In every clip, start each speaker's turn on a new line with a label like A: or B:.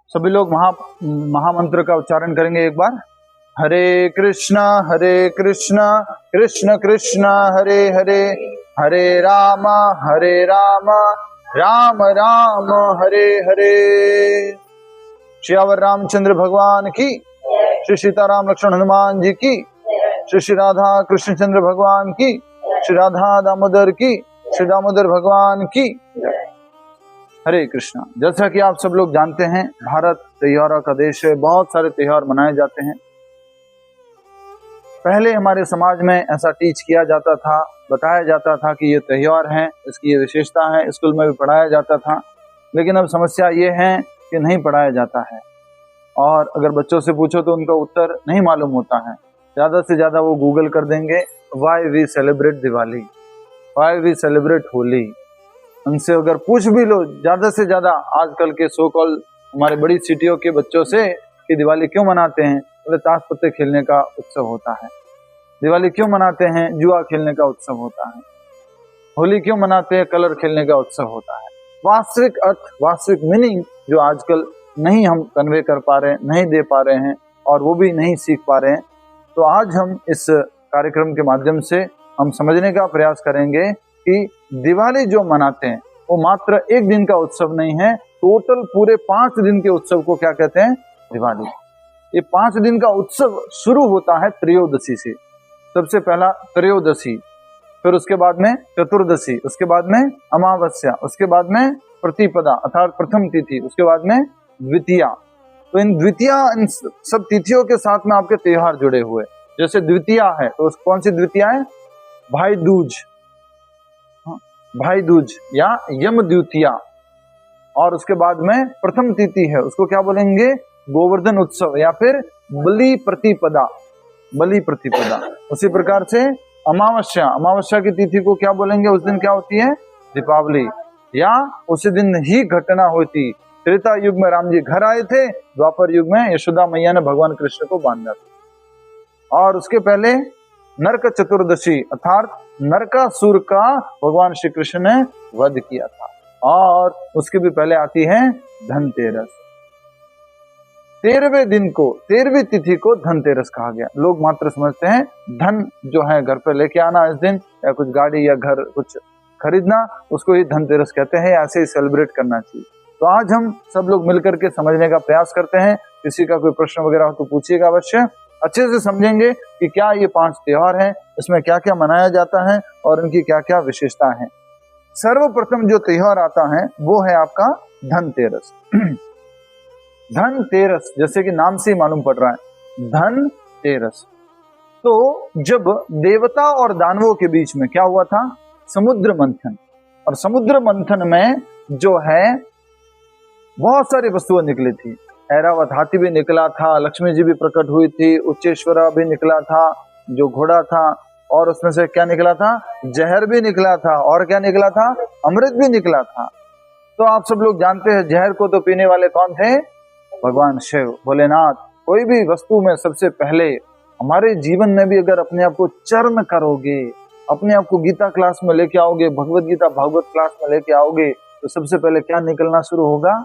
A: सभी लोग महामंत्र का उच्चारण करेंगे एक बार। हरे कृष्णा कृष्ण कृष्ण हरे हरे, हरे राम राम राम हरे हरे। श्यावर रामचंद्र भगवान की, श्री सीताराम लक्ष्मण हनुमान जी की, श्री राधा कृष्णचंद्र भगवान की, श्री राधा दामोदर की, श्री दामोदर भगवान की। हरे कृष्णा। जैसा कि आप सब लोग जानते हैं, भारत त्योहारों का देश है, बहुत सारे त्योहार मनाए जाते हैं। पहले हमारे समाज में ऐसा टीच किया जाता था, बताया जाता था कि ये त्योहार हैं, इसकी ये विशेषता है, स्कूल में भी पढ़ाया जाता था। लेकिन अब समस्या ये है कि नहीं पढ़ाया जाता है, और अगर बच्चों से पूछो तो उनका उत्तर नहीं मालूम होता है। ज्यादा से ज्यादा वो गूगल कर देंगे why we celebrate Diwali, why we celebrate Holi. उनसे अगर पूछ भी लो ज्यादा से ज्यादा आजकल के सो कॉल हमारे बड़ी सिटियों के बच्चों से कि दिवाली क्यों मनाते हैं, बोले ताश पत्ते खेलने का उत्सव होता है। दिवाली क्यों मनाते हैं, जुआ खेलने का उत्सव होता है। होली क्यों मनाते हैं, कलर खेलने का उत्सव होता है। वास्तविक अर्थ, वास्तविक मीनिंग जो आजकल नहीं हम कन्वे कर पा रहे हैं, नहीं दे पा रहे हैं, और वो भी नहीं सीख पा रहे हैं। तो आज हम इस कार्यक्रम के माध्यम से हम समझने का प्रयास करेंगे कि दिवाली जो मनाते हैं वो मात्र एक दिन का उत्सव नहीं है, टोटल पूरे 5 दिन के उत्सव को क्या कहते हैं, दिवाली। ये 5 दिन का उत्सव शुरू होता है त्रयोदशी से। सबसे पहला त्रयोदशी, फिर उसके बाद में चतुर्दशी, उसके बाद में अमावस्या, उसके बाद में प्रतिपदा अर्थात प्रथम तिथि, उसके बाद में द्वितीया। तो इन द्वितीया, इन सब तिथियों के साथ में आपके त्योहार जुड़े हुए। जैसे द्वितीया है तो कौन सी द्वितीया है, भाई दूज, भाई दूज या यम द्वितीया। और उसके बाद में प्रथम तिथि है, उसको क्या बोलेंगे, गोवर्धन उत्सव या फिर बलि प्रतिपदा, बलि प्रतिपदा। उसी प्रकार से अमावस्या, अमावस्या की तिथि को क्या बोलेंगे, उस दिन क्या होती है, दीपावली, या उसी दिन ही घटना होती। त्रेता युग में राम जी घर आए थे, द्वापर युग में यशोदा मैया ने भगवान कृष्ण को बांधा था। और उसके पहले नरक चतुर्दशी अर्थात नरकासुर का भगवान श्री कृष्ण ने वध किया था। और उसके भी पहले आती है धनतेरस। 13वें दिन को, 13वीं तिथि को धनतेरस कहा गया। लोग मात्र समझते हैं धन जो है घर पे लेके आना इस दिन, या कुछ गाड़ी या घर कुछ खरीदना, उसको ही धनतेरस कहते हैं, ऐसे ही सेलिब्रेट करना चाहिए। तो आज हम सब लोग मिलकर के समझने का प्रयास करते हैं। किसी का कोई प्रश्न वगैरह हो तो पूछिएगा अवश्य। अच्छे से समझेंगे कि क्या ये 5 त्योहार हैं, इसमें क्या क्या मनाया जाता है और इनकी क्या क्या विशेषता है। सर्वप्रथम जो त्योहार आता है वो है आपका धनतेरस। धनतेरस, जैसे कि नाम से ही मालूम पड़ रहा है, धनतेरस। तो जब देवता और दानवों के बीच में क्या हुआ था, समुद्र मंथन। और समुद्र मंथन में जो है बहुत सारी वस्तुएं निकली थी। ऐरावत हाथी भी निकला था, लक्ष्मी जी भी प्रकट हुई थी, उच्चेश्वरा भी निकला था जो घोड़ा था, और उसमें से क्या निकला था, जहर भी निकला था, और क्या निकला था, अमृत भी निकला था। तो आप सब लोग जानते हैं जहर को तो पीने वाले कौन थे, भगवान शिव, भोलेनाथ। कोई भी वस्तु में सबसे पहले, हमारे जीवन में भी अगर अपने आप को चरण करोगे, अपने आप को गीता क्लास में लेके आओगे, भगवत गीता भागवत क्लास में लेके आओगे, तो सबसे पहले क्या निकलना शुरू होगा,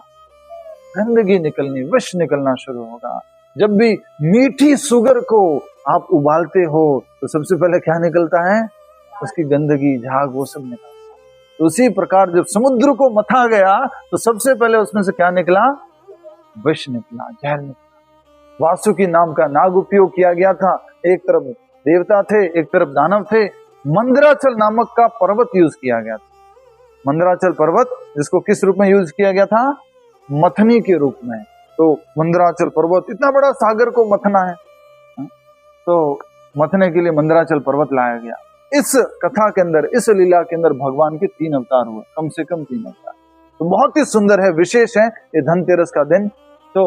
A: गंदगी निकलनी, विष निकलना शुरू होगा। जब भी मीठी शुगर को आप उबालते हो तो सबसे पहले क्या निकलता है, उसकी गंदगी, झाग, वो सब निकलता है। तो उसी प्रकार जब समुद्र को मथा गया तो सबसे पहले उसमें से क्या निकला, विष निकला, जहर निकला। वासुकी नाम का नाग उपयोग किया गया था। एक तरफ देवता थे, एक तरफ दानव थे। मंदराचल नामक का पर्वत यूज किया गया था। मंदराचल पर्वत, जिसको किस रूप में यूज किया गया था, मथनी के रूप में। तो मंदराचल पर्वत, इतना बड़ा सागर को मथना है, तो मथने के लिए मंदराचल पर्वत लाया गया। इस कथा के अंदर, इस लीला के अंदर भगवान के 3 अवतार हुए, कम से कम 3 अवतार। तो बहुत ही सुंदर है, विशेष है ये धनतेरस का दिन। तो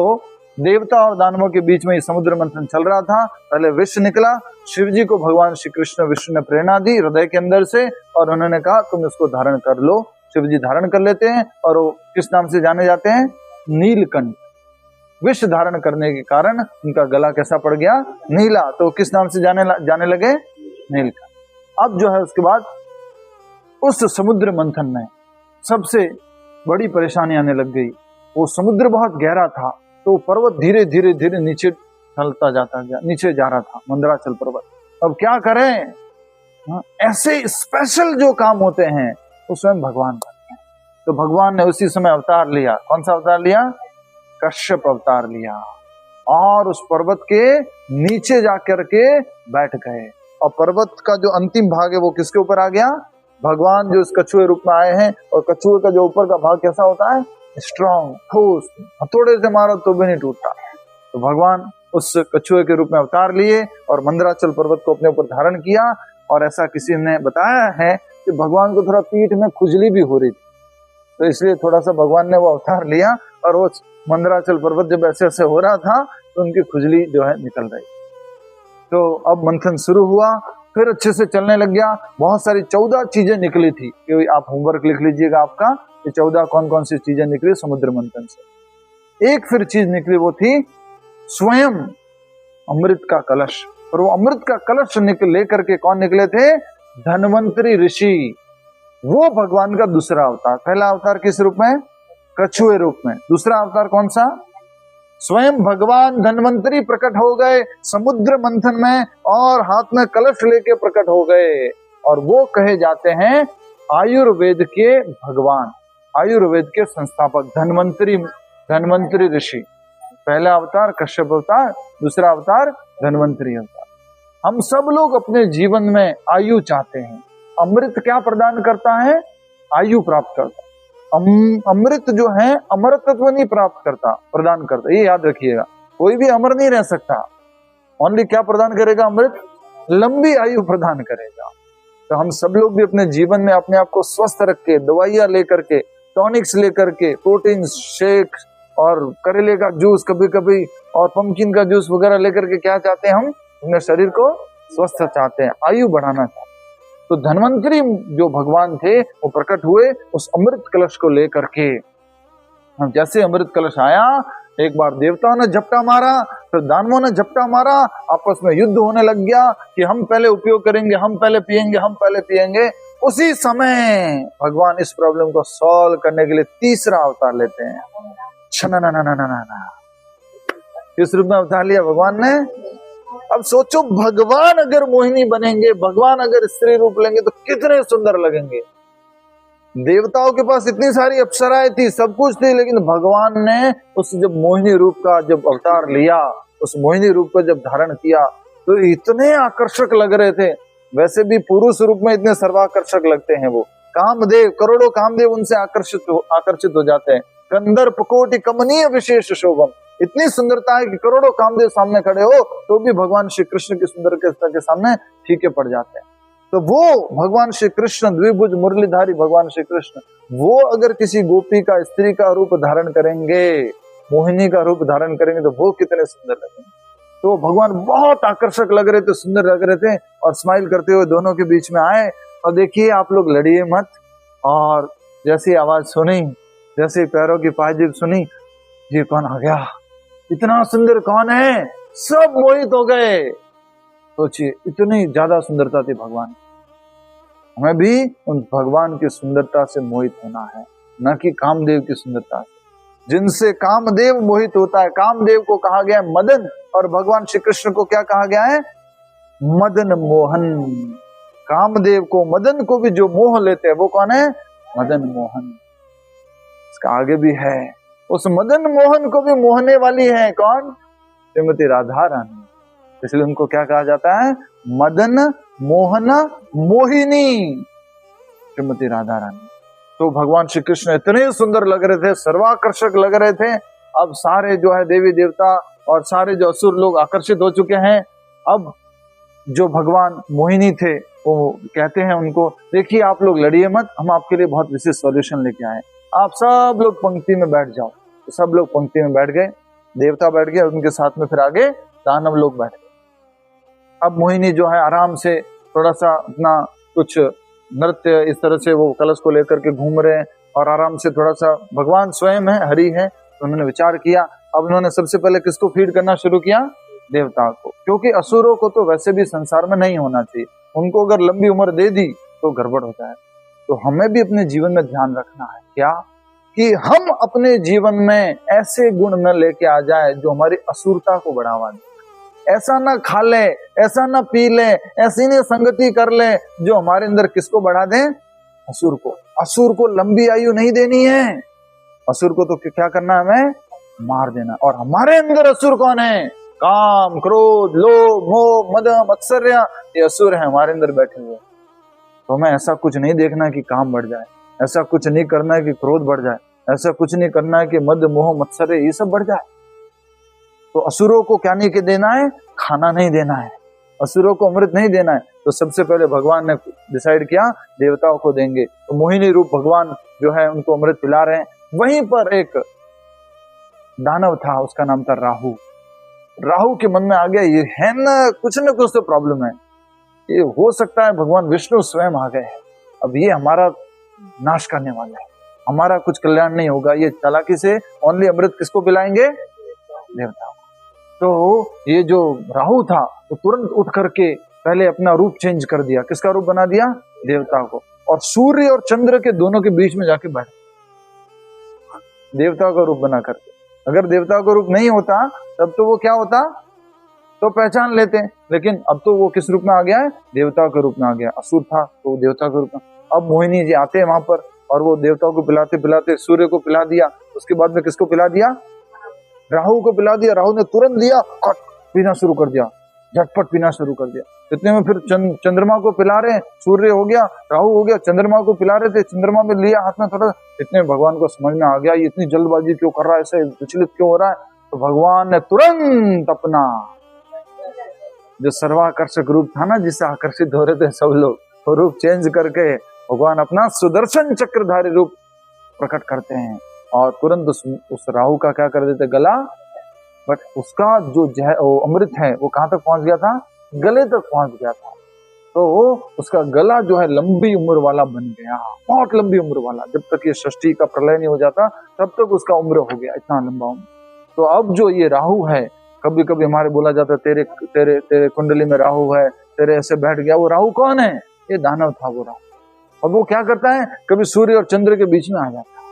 A: देवता और दानवों के बीच में ये समुद्र मंथन चल रहा था। पहले विष निकला, शिव जी को भगवान श्री कृष्ण विष्णु ने प्रेरणा दी हृदय के अंदर से, और उन्होंने कहा तुम इसको धारण कर लो। शिव जी धारण कर लेते हैं, और वो किस नाम से जाने जाते हैं, नीलकंठ। विष धारण करने के कारण उनका गला कैसा पड़ गया, नीला, तो किस नाम से जाने लगे, नीलकंठ। अब जो है उसके बाद उस समुद्र मंथन में सबसे बड़ी परेशानी आने लग गई। वो समुद्र बहुत गहरा था, तो पर्वत धीरे धीरे धीरे नीचे ढलता जाता गया, नीचे जा रहा था मंदराचल पर्वत। अब क्या करें? ऐसे स्पेशल जो काम होते हैं वो स्वयं भगवान करते हैं। तो भगवान ने उसी समय अवतार लिया। कौन सा अवतार लिया? कश्यप अवतार लिया, और उस पर्वत के नीचे जाकर के बैठ गए। और पर्वत का जो अंतिम भाग है वो किसके ऊपर आ गया? भगवान जो इस कछुए रूप में आए हैं। और कछुए का जो ऊपर का भाग कैसा होता है? स्ट्रॉन्ग, ठोस, हथौड़े से मारो तो भी नहीं टूटता। तो भगवान उस कछुए के रूप में अवतार लिए और मंदराचल पर्वत को अपने ऊपर धारण किया। और ऐसा किसी ने बताया है कि भगवान को थोड़ा पीठ में खुजली भी हो रही थी, तो इसलिए थोड़ा सा भगवान ने वो अवतार लिया, और वो मंदराचल पर्वत जब ऐसे ऐसे हो रहा था तो उनकी खुजली जो है निकल रही। तो अब मंथन शुरू हुआ, फिर अच्छे से चलने लग गया। बहुत सारी 14 चीजें निकली थी, कि आप होमवर्क लिख लीजिएगा आपका, ये 14 कौन कौन सी चीजें निकली समुद्र मंथन से। एक फिर चीज निकली, वो थी स्वयं अमृत का कलश। और वो अमृत का कलश लेकर के कौन निकले थे? धन्वंतरी ऋषि। वो भगवान का दूसरा अवतार। पहला अवतार किस रूप में? कछुए रूप में। दूसरा अवतार कौन सा? स्वयं भगवान धन्वंतरी प्रकट हो गए समुद्र मंथन में, और हाथ में कलश लेके प्रकट हो गए। और वो कहे जाते हैं आयुर्वेद के भगवान, आयुर्वेद के संस्थापक, धन्वंतरी ऋषि। पहला अवतार कश्यप अवतार, दूसरा अवतार धन्वंतरी अवतार। हम सब लोग अपने जीवन में आयु चाहते हैं। अमृत क्या प्रदान करता है? आयु प्राप्त करता है। अमृत जो है अमरत्व नहीं प्राप्त करता, प्रदान करता, ये याद रखिएगा। कोई भी अमर नहीं रह सकता। ओनली क्या प्रदान करेगा? अमृत लंबी आयु प्रदान करेगा। तो हम सब लोग भी अपने जीवन में अपने आप को स्वस्थ रख के, दवाइयां लेकर के, टॉनिक्स लेकर के, प्रोटीन शेक और करेले का जूस कभी कभी, और पंपकिन का जूस वगैरह लेकर के क्या चाहते हैं? हम अपने शरीर को स्वस्थ चाहते हैं, आयु बढ़ाना चाहते हैं। तो धन्वंतरी जो भगवान थे वो प्रकट हुए उस अमृत कलश को लेकर के। जैसे अमृत कलश आया, एक बार देवताओं ने झपटा मारा, फिर दानवों ने झपटा मारा, आपस में युद्ध होने लग गया कि हम पहले उपयोग करेंगे, हम पहले पिएंगे, हम पहले पिएंगे। उसी समय भगवान इस प्रॉब्लम को सॉल्व करने के लिए तीसरा अवतार लेते हैं। किस रूप में अवतार लिया भगवान ने? अब सोचो, भगवान अगर मोहिनी बनेंगे, भगवान अगर स्त्री रूप लेंगे तो कितने सुंदर लगेंगे। देवताओं के पास इतनी सारी अप्सराएं थी, सब कुछ थी, लेकिन भगवान ने उस जब मोहिनी रूप का जब अवतार लिया, उस मोहिनी रूप को जब धारण किया, तो इतने आकर्षक लग रहे थे। वैसे भी पुरुष रूप में इतने सर्वाकर्षक लगते हैं वो। कामदेव, करोड़ों कामदेव उनसे आकर्षित हो जाते हैं। कंदर्प कोटि कमनीय विशेष शोभम, इतनी सुंदरता है कि करोड़ों कामदेव सामने खड़े हो तो भी भगवान श्री कृष्ण की सुंदरता के सामने फीके पड़ जाते हैं। तो वो भगवान श्री कृष्ण, द्विभुज मुरलीधारी भगवान श्री कृष्ण, वो अगर किसी गोपी का, स्त्री का रूप धारण करेंगे, मोहिनी का रूप धारण करेंगे, तो वो कितने सुंदर लगेंगे। तो भगवान बहुत आकर्षक लग रहे थे, सुंदर लग रहे थे, और स्माइल करते हुए दोनों के बीच में आए। और देखिए, आप लोग लड़िए मत। और जैसी आवाज सुनी, जैसे पैरों की पायजीब सुनी, ये कौन आ गया, इतना सुंदर कौन है, सब मोहित हो गए। सोचिए, इतनी ज्यादा सुंदरता थी भगवान। हमें भी उन भगवान की सुंदरता से मोहित होना है, न कि कामदेव की सुंदरता से। जिनसे कामदेव मोहित होता है, कामदेव को कहा गया है मदन, और भगवान श्री कृष्ण को क्या कहा गया है? मदन मोहन। कामदेव को, मदन को भी जो मोह लेते हैं वो कौन है? मदन मोहन। इसका आगे भी है, उस मदन मोहन को भी मोहने वाली है कौन? श्रीमती राधा रानी। इसलिए उनको क्या कहा जाता है? मदन मोहन मोहिनी, श्रीमती राधा रानी। तो भगवान श्री कृष्ण इतने सुंदर लग रहे थे, सर्वाकर्षक लग रहे थे। अब सारे जो है देवी देवता और सारे जो असुर लोग आकर्षित हो चुके हैं। अब जो भगवान मोहिनी थे वो कहते हैं उनको, देखिए आप लोग लड़िए मत, हम आपके लिए बहुत विशेष सॉल्यूशन लेके आए, आप सब लोग पंक्ति में बैठ जाओ। तो सब लोग पंक्ति में बैठ गए, देवता बैठ गए, उनके साथ में फिर आगे दानव लोग बैठ गए। अब मोहिनी जो है आराम से थोड़ा सा अपना कुछ नृत्य इस तरह से वो कलश को लेकर के घूम रहे हैं, और आराम से थोड़ा सा, भगवान स्वयं है, हरि है, तो उन्होंने विचार किया। अब उन्होंने सबसे पहले किसको फीड करना शुरू किया? देवता को, क्योंकि असुरों को तो वैसे भी संसार में नहीं होना चाहिए, उनको अगर लंबी उम्र दे दी तो गड़बड़ होता है। तो हमें भी अपने जीवन में ध्यान रखना है क्या, कि हम अपने जीवन में ऐसे गुण न लेके आ जाए जो हमारी असुरता को बढ़ावा दे। ऐसा ना खा ले, ऐसा ना पी ले, ऐसी नहीं संगति कर ले जो हमारे अंदर किसको बढ़ा दे, असुर को। असुर को लंबी आयु नहीं देनी है, असुर को तो क्या करना है, हमें मार देना। और हमारे अंदर असुर कौन है, काम, क्रोध, लोभ, मोह, मद, मत्सर्य, ये असुर है हमारे अंदर बैठे हुए। तो हमें ऐसा कुछ नहीं देखना कि काम बढ़ जाए, ऐसा कुछ नहीं करना है कि क्रोध बढ़ जाए, ऐसा कुछ नहीं करना है कि मद, मोह, मत्सर्य ये सब बढ़ जाए। तो असुरों को क्या नहीं देना है, खाना नहीं देना है, असुरों को अमृत नहीं देना है। तो सबसे पहले भगवान ने डिसाइड किया देवताओं को देंगे। तो मोहिनी रूप भगवान जो है उनको अमृत पिला रहे हैं। वहीं पर एक दानव था, उसका नाम था राहु। राहु के मन में आ गया ये है ना कुछ तो प्रॉब्लम है, ये हो सकता है भगवान विष्णु स्वयं आ गए हैं, अब ये हमारा नाश करने वाला है, हमारा कुछ कल्याण नहीं होगा। ये चालाकी से ओनली अमृत किसको पिलाएंगे, देवताओं। तो ये जो राहु था वो तुरंत उठ करके पहले अपना रूप चेंज कर दिया। किसका रूप बना दिया, देवता को। और सूर्य और चंद्र के दोनों के बीच में जाके बैठ, देवता का रूप बना करके। अगर देवता का रूप नहीं होता तब तो वो क्या होता, तो पहचान लेते, लेकिन अब तो वो किस रूप में आ गया है, देवता के रूप में आ गया। असुर था तो देवता के रूप में। अब मोहिनी जी आते हैं वहां पर और वो देवताओं को पिलाते पिलाते सूर्य को पिला दिया। उसके बाद में किसको पिला दिया, राहु को पिला दिया। राहु ने तुरंत लिया, पीना शुरू कर दिया, झटपट पीना शुरू कर दिया। इतने में फिर चंद्रमा को पिला रहे, सूर्य हो गया, राहु हो गया, चंद्रमा को पिला रहे थे, चंद्रमा में लिया हाथ में थोड़ा। इतने भगवान को समझ में आ गया ये इतनी जल्दबाजी क्यों कर रहा है, ऐसे विचलित क्यों हो रहा है। तो भगवान ने तुरंत अपना जो सर्वाकर्षक रूप था ना, जिससे आकर्षित हो रहे थे सब लोग, वो रूप चेंज करके भगवान अपना सुदर्शन चक्रधारी रूप प्रकट करते हैं और तुरंत उस राहु का क्या कर देते, गला। बट उसका जो अमृत है वो कहां तक पहुंच गया था, गले तक पहुंच गया था। तो उसका गला जो है लंबी उम्र वाला बन गया, बहुत लंबी उम्र वाला। जब तक ये षष्ठी का प्रलय नहीं हो जाता तब तक उसका उम्र हो गया, इतना लंबा उम्र। तो अब जो ये राहु है, कभी कभी हमारे बोला जाता तेरे तेरे तेरे कुंडली में राहु है, तेरे ऐसे बैठ गया। वो राहु कौन है, ये दानव था वो राहु। और वो क्या करता है, कभी सूर्य और चंद्र के बीच में आ जाता है,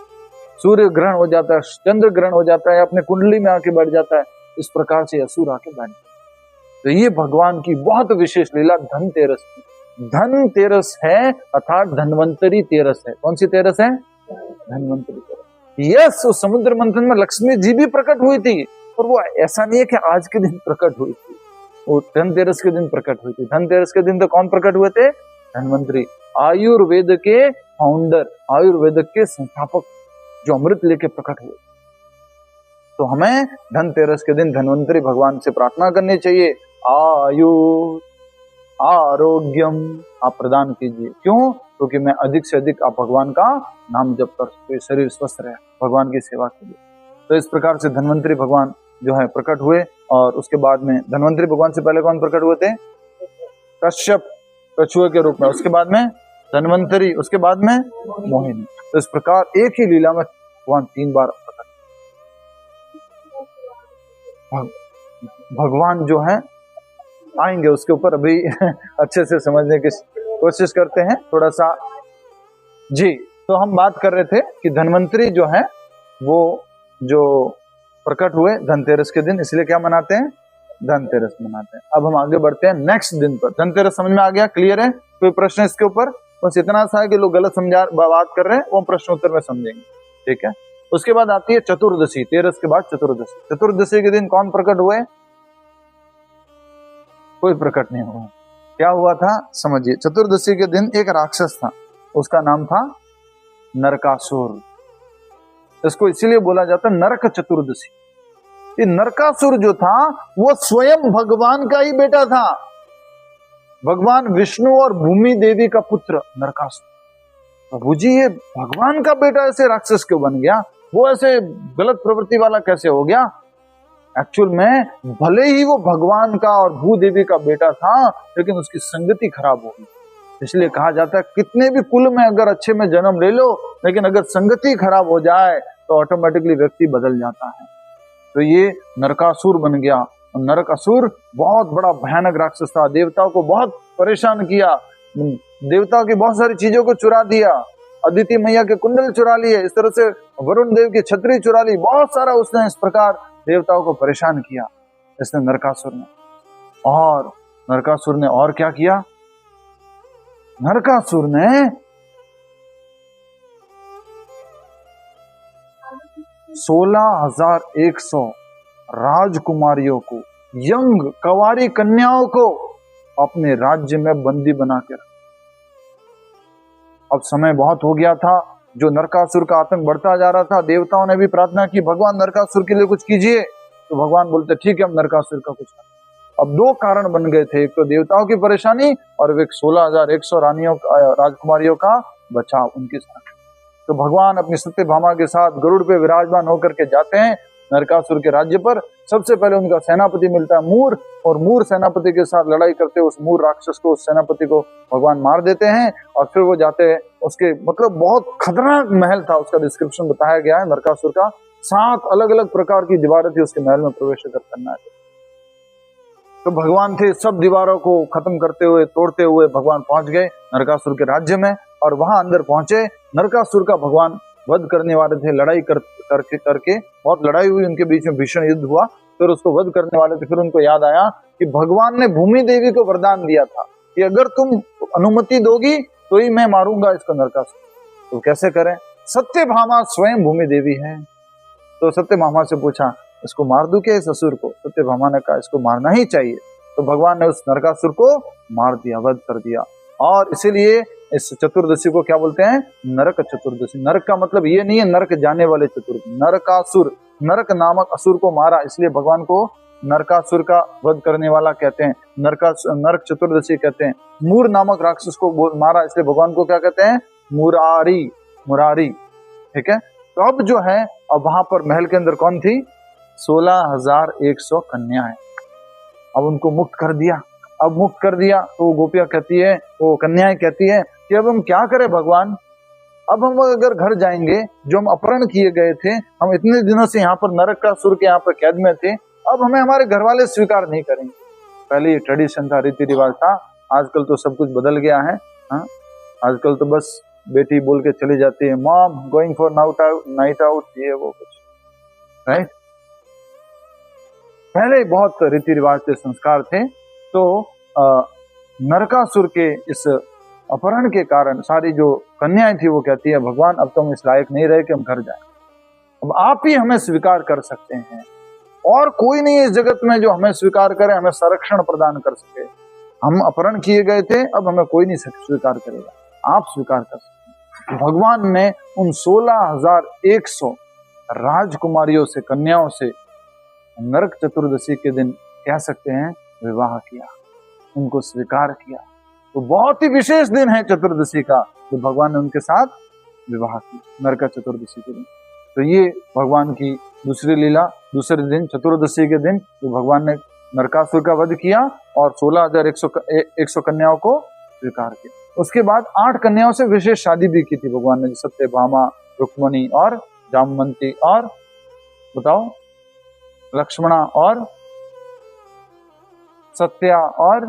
A: सूर्य ग्रहण हो जाता है, चंद्र ग्रहण हो जाता है, अपने कुंडली में आके बैठ जाता है। इस प्रकार से असुर आके बैठ जाता है। तो ये भगवान की बहुत विशेष लीला धनतेरस की। धनतेरस है अर्थात धन्वंतरी तेरस है। कौन सी तेरस है, धन्वंतरी तेरस। यस, उस समुद्र मंथन में लक्ष्मी जी भी प्रकट हुई थी, और वो ऐसा नहीं है कि आज के दिन प्रकट हुई थी, वो धनतेरस के दिन प्रकट हुई थी। धनतेरस के दिन तो कौन प्रकट हुए थे, धन्वंतरी, आयुर्वेद के फाउंडर, आयुर्वेद के संस्थापक, जो अमृत लेके प्रकट हुए। तो हमें धनतेरस के दिन धन्वंतरी भगवान से प्रार्थना करनी चाहिए, आयु आरोग्यम आप प्रदान कीजिए। क्यों, क्योंकि मैं अधिक से अधिक आप भगवान का नाम जप कर सके, शरीर स्वस्थ रहे, भगवान की सेवा कीजिए। तो इस प्रकार से धन्वंतरी भगवान जो है प्रकट हुए। और उसके बाद में धन्वंतरी भगवान से पहले कौन प्रकट हुए थे, कश्यप, कछुए के रूप में। उसके बाद में धन्वंतरी, उसके बाद में मोहिनी। तो इस प्रकार एक ही लीला में भगवान 3 बार प्रकट। भगवान जो है आएंगे उसके ऊपर अभी अच्छे से समझने की कोशिश करते हैं थोड़ा सा जी। तो हम बात कर रहे थे कि धन्वंतरी जो है वो जो प्रकट हुए धनतेरस के दिन, इसलिए क्या मनाते हैं, धनतेरस मनाते हैं। अब हम आगे बढ़ते हैं नेक्स्ट दिन पर। धनतेरस समझ में आ गया, क्लियर है, कोई प्रश्न इसके ऊपर? बस इतना सा है कि लोग गलत समझा बात कर रहे हैं, वो प्रश्न उत्तर में समझेंगे, ठीक है। उसके बाद आती है चतुर्दशी, तेरस के बाद चतुर्दशी। चतुर्दशी के दिन कौन प्रकट हुए, कोई प्रकट नहीं हुआ। क्या हुआ था समझिए। चतुर्दशी के दिन एक राक्षस था, उसका नाम था नरकासुर। इसको इसीलिए बोला जाता है नरक चतुर्दशी। ये नरकासुर जो था वो स्वयं भगवान का ही बेटा था, भगवान विष्णु और भूमि देवी का पुत्र नरकासुर। प्रभु जी, ये भगवान का बेटा ऐसे राक्षस क्यों बन गया, वो ऐसे गलत प्रवृत्ति वाला कैसे हो गया? एक्चुअल में भले ही वो भगवान का और भूदेवी का बेटा था, लेकिन उसकी संगति खराब हो गई। इसलिए कहा जाता है कितने भी कुल में अगर अच्छे में जन्म ले लो, लेकिन अगर संगति खराब हो जाए तो ऑटोमेटिकली व्यक्ति बदल जाता है। तो ये नरकासुर बन गया। नरकासुर बहुत बड़ा भयानक राक्षस था, देवताओं को बहुत परेशान किया, देवताओं की बहुत सारी चीजों को चुरा दिया। अदिति मैया के कुंडल चुरा लिए, इस तरह से वरुण देव की छतरी चुरा ली, बहुत सारा उसने इस प्रकार देवताओं को परेशान किया इसने नरकासुर ने। और नरकासुर ने और क्या किया? नरकासुर ने 16,100 राजकुमारियों को, यंग कंवारी कन्याओं को अपने राज्य में बंदी बना के रखा। अब समय बहुत हो गया था, जो नरकासुर का आतंक बढ़ता जा रहा था। देवताओं ने भी प्रार्थना की, भगवान नरकासुर के लिए कुछ कीजिए। तो भगवान बोलते ठीक है, हम नरकासुर का कुछ करें। अब दो कारण बन गए थे, एक तो देवताओं की परेशानी और एक 16,100 रानियों राजकुमारियों का बचाव, उनकी संरक्षण। तो भगवान अपनी सत्यभामा के साथ गरुड़ पे विराजमान होकर के जाते हैं नरकासुर के राज्य पर। सबसे पहले उनका सेनापति मिलता है मूर, और मूर सेनापति के साथ लड़ाई करते उस मूर राक्षस को, उस सेनापति को भगवान मार देते हैं। और फिर वो जाते हैं, उसके मतलब बहुत खतरनाक महल था, उसका डिस्क्रिप्शन बताया गया है नरकासुर का। 7 अलग अलग प्रकार की दीवारें थी उसके महल में प्रवेश करना है। तो भगवान थे सब दीवारों को खत्म करते हुए, तोड़ते हुए भगवान पहुंच गए नरकासुर के राज्य में। और वहां अंदर पहुंचे, नरकासुर का भगवान वध करने वाले थे। लड़ाई करके बहुत लड़ाई हुई, उनके बीच में भीषण युद्ध हुआ, फिर उसको वध करने वाले थे। फिर उनको याद आया कि भगवान ने भूमि देवी को वरदान दिया था कि अगर तुम अनुमति दोगी तो ही मैं मारूंगा इसको नरकासुर। तो कैसे करें? सत्यभामा स्वयं भूमि देवी है। तो सत्यभामा से पूछा, इसको मार दूं क्या इस असुर को? सत्यभामा ने कहा इसको मारना ही चाहिए। तो भगवान ने उस नरकासुर को मार दिया, वध कर दिया। और इसीलिए इस चतुर्दशी को क्या बोलते हैं? नरक चतुर्दशी। नरक का मतलब ये नहीं है नरक जाने वाले चतुर्दशी, नरकासुर, नरक नामक असुर को मारा, इसलिए भगवान को नरकासुर का वध करने वाला कहते हैं, नरक चतुर्दशी कहते हैं। मूर नामक राक्षस को मारा, इसलिए भगवान को क्या कहते हैं? मुरारी, मुरारी। ठीक है। तो अब जो है, अब वहां पर महल के अंदर कौन थी? 16,100 कन्याएं। अब उनको मुक्त कर दिया। अब मुक्त कर दिया तो वो गोपियां कहती है, वो कन्याएं कहती है कि अब हम क्या करें भगवान? अब हम अगर घर जाएंगे, जो हम अपहरण किए गए थे, हम इतने दिनों से यहाँ पर नरकासुर के यहाँ पर कैद में थे, अब हमें हमारे घर वाले स्वीकार नहीं करेंगे। पहले ये ट्रेडिशन था, रीति रिवाज था, आजकल तो सब कुछ बदल गया है। हाँ, आजकल तो बस बेटी बोल के चली जाती है, mom going for night out, ये वो कुछ, राइट। पहले बहुत रीति रिवाज के संस्कार थे। तो नरकासुर के इस अपहरण के कारण सारी जो कन्याएं थी वो कहती है, भगवान अब तो हम इस लायक नहीं रहे कि हम घर जाएं, अब आप ही हमें स्वीकार कर सकते हैं, और कोई नहीं है इस जगत में जो हमें स्वीकार करे, हमें संरक्षण प्रदान कर सके। हम अपहरण किए गए थे, अब हमें कोई नहीं स्वीकार करेगा, आप स्वीकार कर सकते हैं। भगवान ने उन 16,100 राजकुमारियों से, कन्याओं से नरक चतुर्दशी के दिन कह सकते हैं विवाह किया, उनको स्वीकार किया। तो बहुत ही विशेष दिन है चतुर्दशी का, तो भगवान ने उनके साथ विवाह किया नरक चतुर्दशी के दिन। तो ये भगवान की दूसरी लीला, दूसरे दिन चतुर्दशी के दिन तो भगवान ने नरकासुर का वध किया और 16,100 कन्याओं को स्वीकार किया। उसके बाद 8 कन्याओं से विशेष शादी भी की थी भगवान ने, सत्यभामा, रुक्मणी और जामवंती और बताओ लक्ष्मणा और सत्या और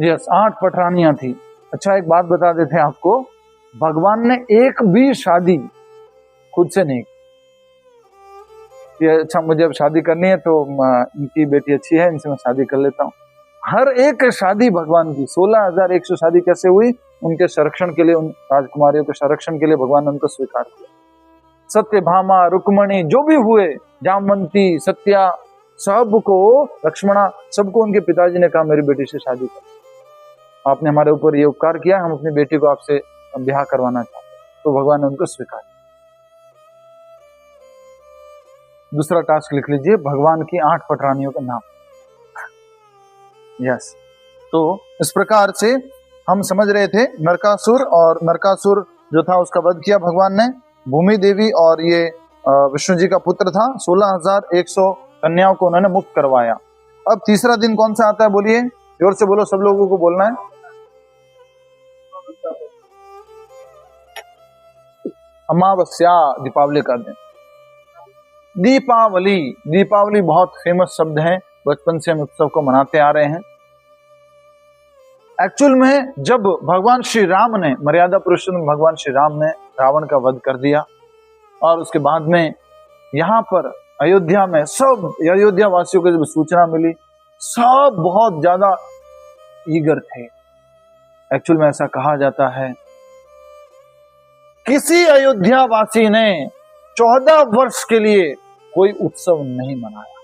A: यस 8 पटरानियां थी। अच्छा, एक बात बता देते हैं आपको, भगवान ने एक भी शादी खुद से नहीं कि अच्छा मुझे अब शादी करनी है तो इनकी बेटी अच्छी है, इनसे मैं शादी कर लेता हूँ। हर एक शादी भगवान की, 16,100 शादी कैसे हुई? उनके संरक्षण के लिए, उन राजकुमारियों के संरक्षण के लिए भगवान ने उनको स्वीकार किया। सत्यभामा, रुक्मणी जो भी हुए, जामवंती, सत्या, सबको, लक्ष्मणा, सबको उनके पिताजी ने कहा मेरी बेटी से शादी कर, आपने हमारे ऊपर ये उपकार किया, हम अपनी बेटी को आपसे ब्याह करवाना चाहते हैं। तो भगवान ने उनको स्वीकार किया। दूसरा टास्क लिख लीजिए, भगवान की 8 पटरानियों का नाम। यस, तो इस प्रकार से हम समझ रहे थे नरकासुर, और नरकासुर जो था उसका वध किया भगवान ने। भूमि देवी और ये विष्णु जी का पुत्र था, 16,100 कन्याओं को उन्होंने मुक्त करवाया। अब तीसरा दिन कौन सा आता है? बोलिए, जोर से बोलो, सब लोगों को बोलना है। अमावस्या, दीपावली का दिन। दीपावली, दीपावली बहुत फेमस शब्द है, बचपन से हम उत्सव को मनाते आ रहे हैं। एक्चुअल में जब भगवान श्री राम ने, मर्यादा पुरुषोत्तम भगवान श्री राम ने रावण का वध कर दिया और उसके बाद में यहाँ पर अयोध्या में सब अयोध्या वासियों को जब सूचना मिली, सब बहुत ज्यादा ईगर थे। एक्चुअल में ऐसा कहा जाता है, किसी अयोध्या वासी ने 14 वर्ष के लिए कोई उत्सव नहीं मनाया।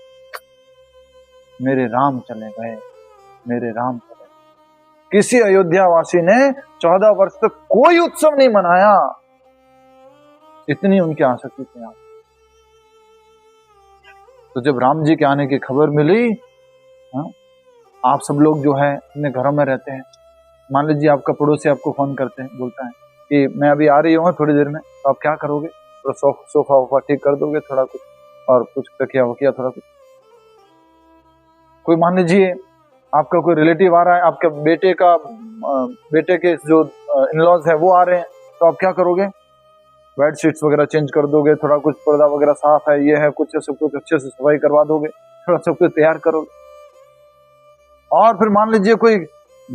A: मेरे राम चले गए, मेरे राम चले गए। किसी अयोध्या वासी ने 14 वर्ष तक कोई उत्सव नहीं मनाया, इतनी उनकी आसक्ति थी। तो जब राम जी के आने की खबर मिली, आप सब लोग जो है अपने घरों में रहते हैं, मान लीजिए आपका पड़ोसी आपको फोन करते हैं, बोलता है कि मैं अभी आ रही हूँ थोड़ी देर में, तो आप क्या करोगे? तो सोफा वोफा ठीक कर दोगे थोड़ा कुछ, और कुछ तकिया वकिया थोड़ा कुछ। कोई मान लीजिए आपका कोई रिलेटिव आ रहा है, आपके बेटे के जो इन-लॉज है वो आ रहे हैं, तो आप क्या करोगे? बेड शीट्स वगैरह चेंज कर दोगे, थोड़ा कुछ पर्दा वगैरह साफ है, ये है कुछ, सब कुछ अच्छे से सफाई करवा दोगे, थोड़ा सब कुछ तैयार करोगे। और फिर मान लीजिए कोई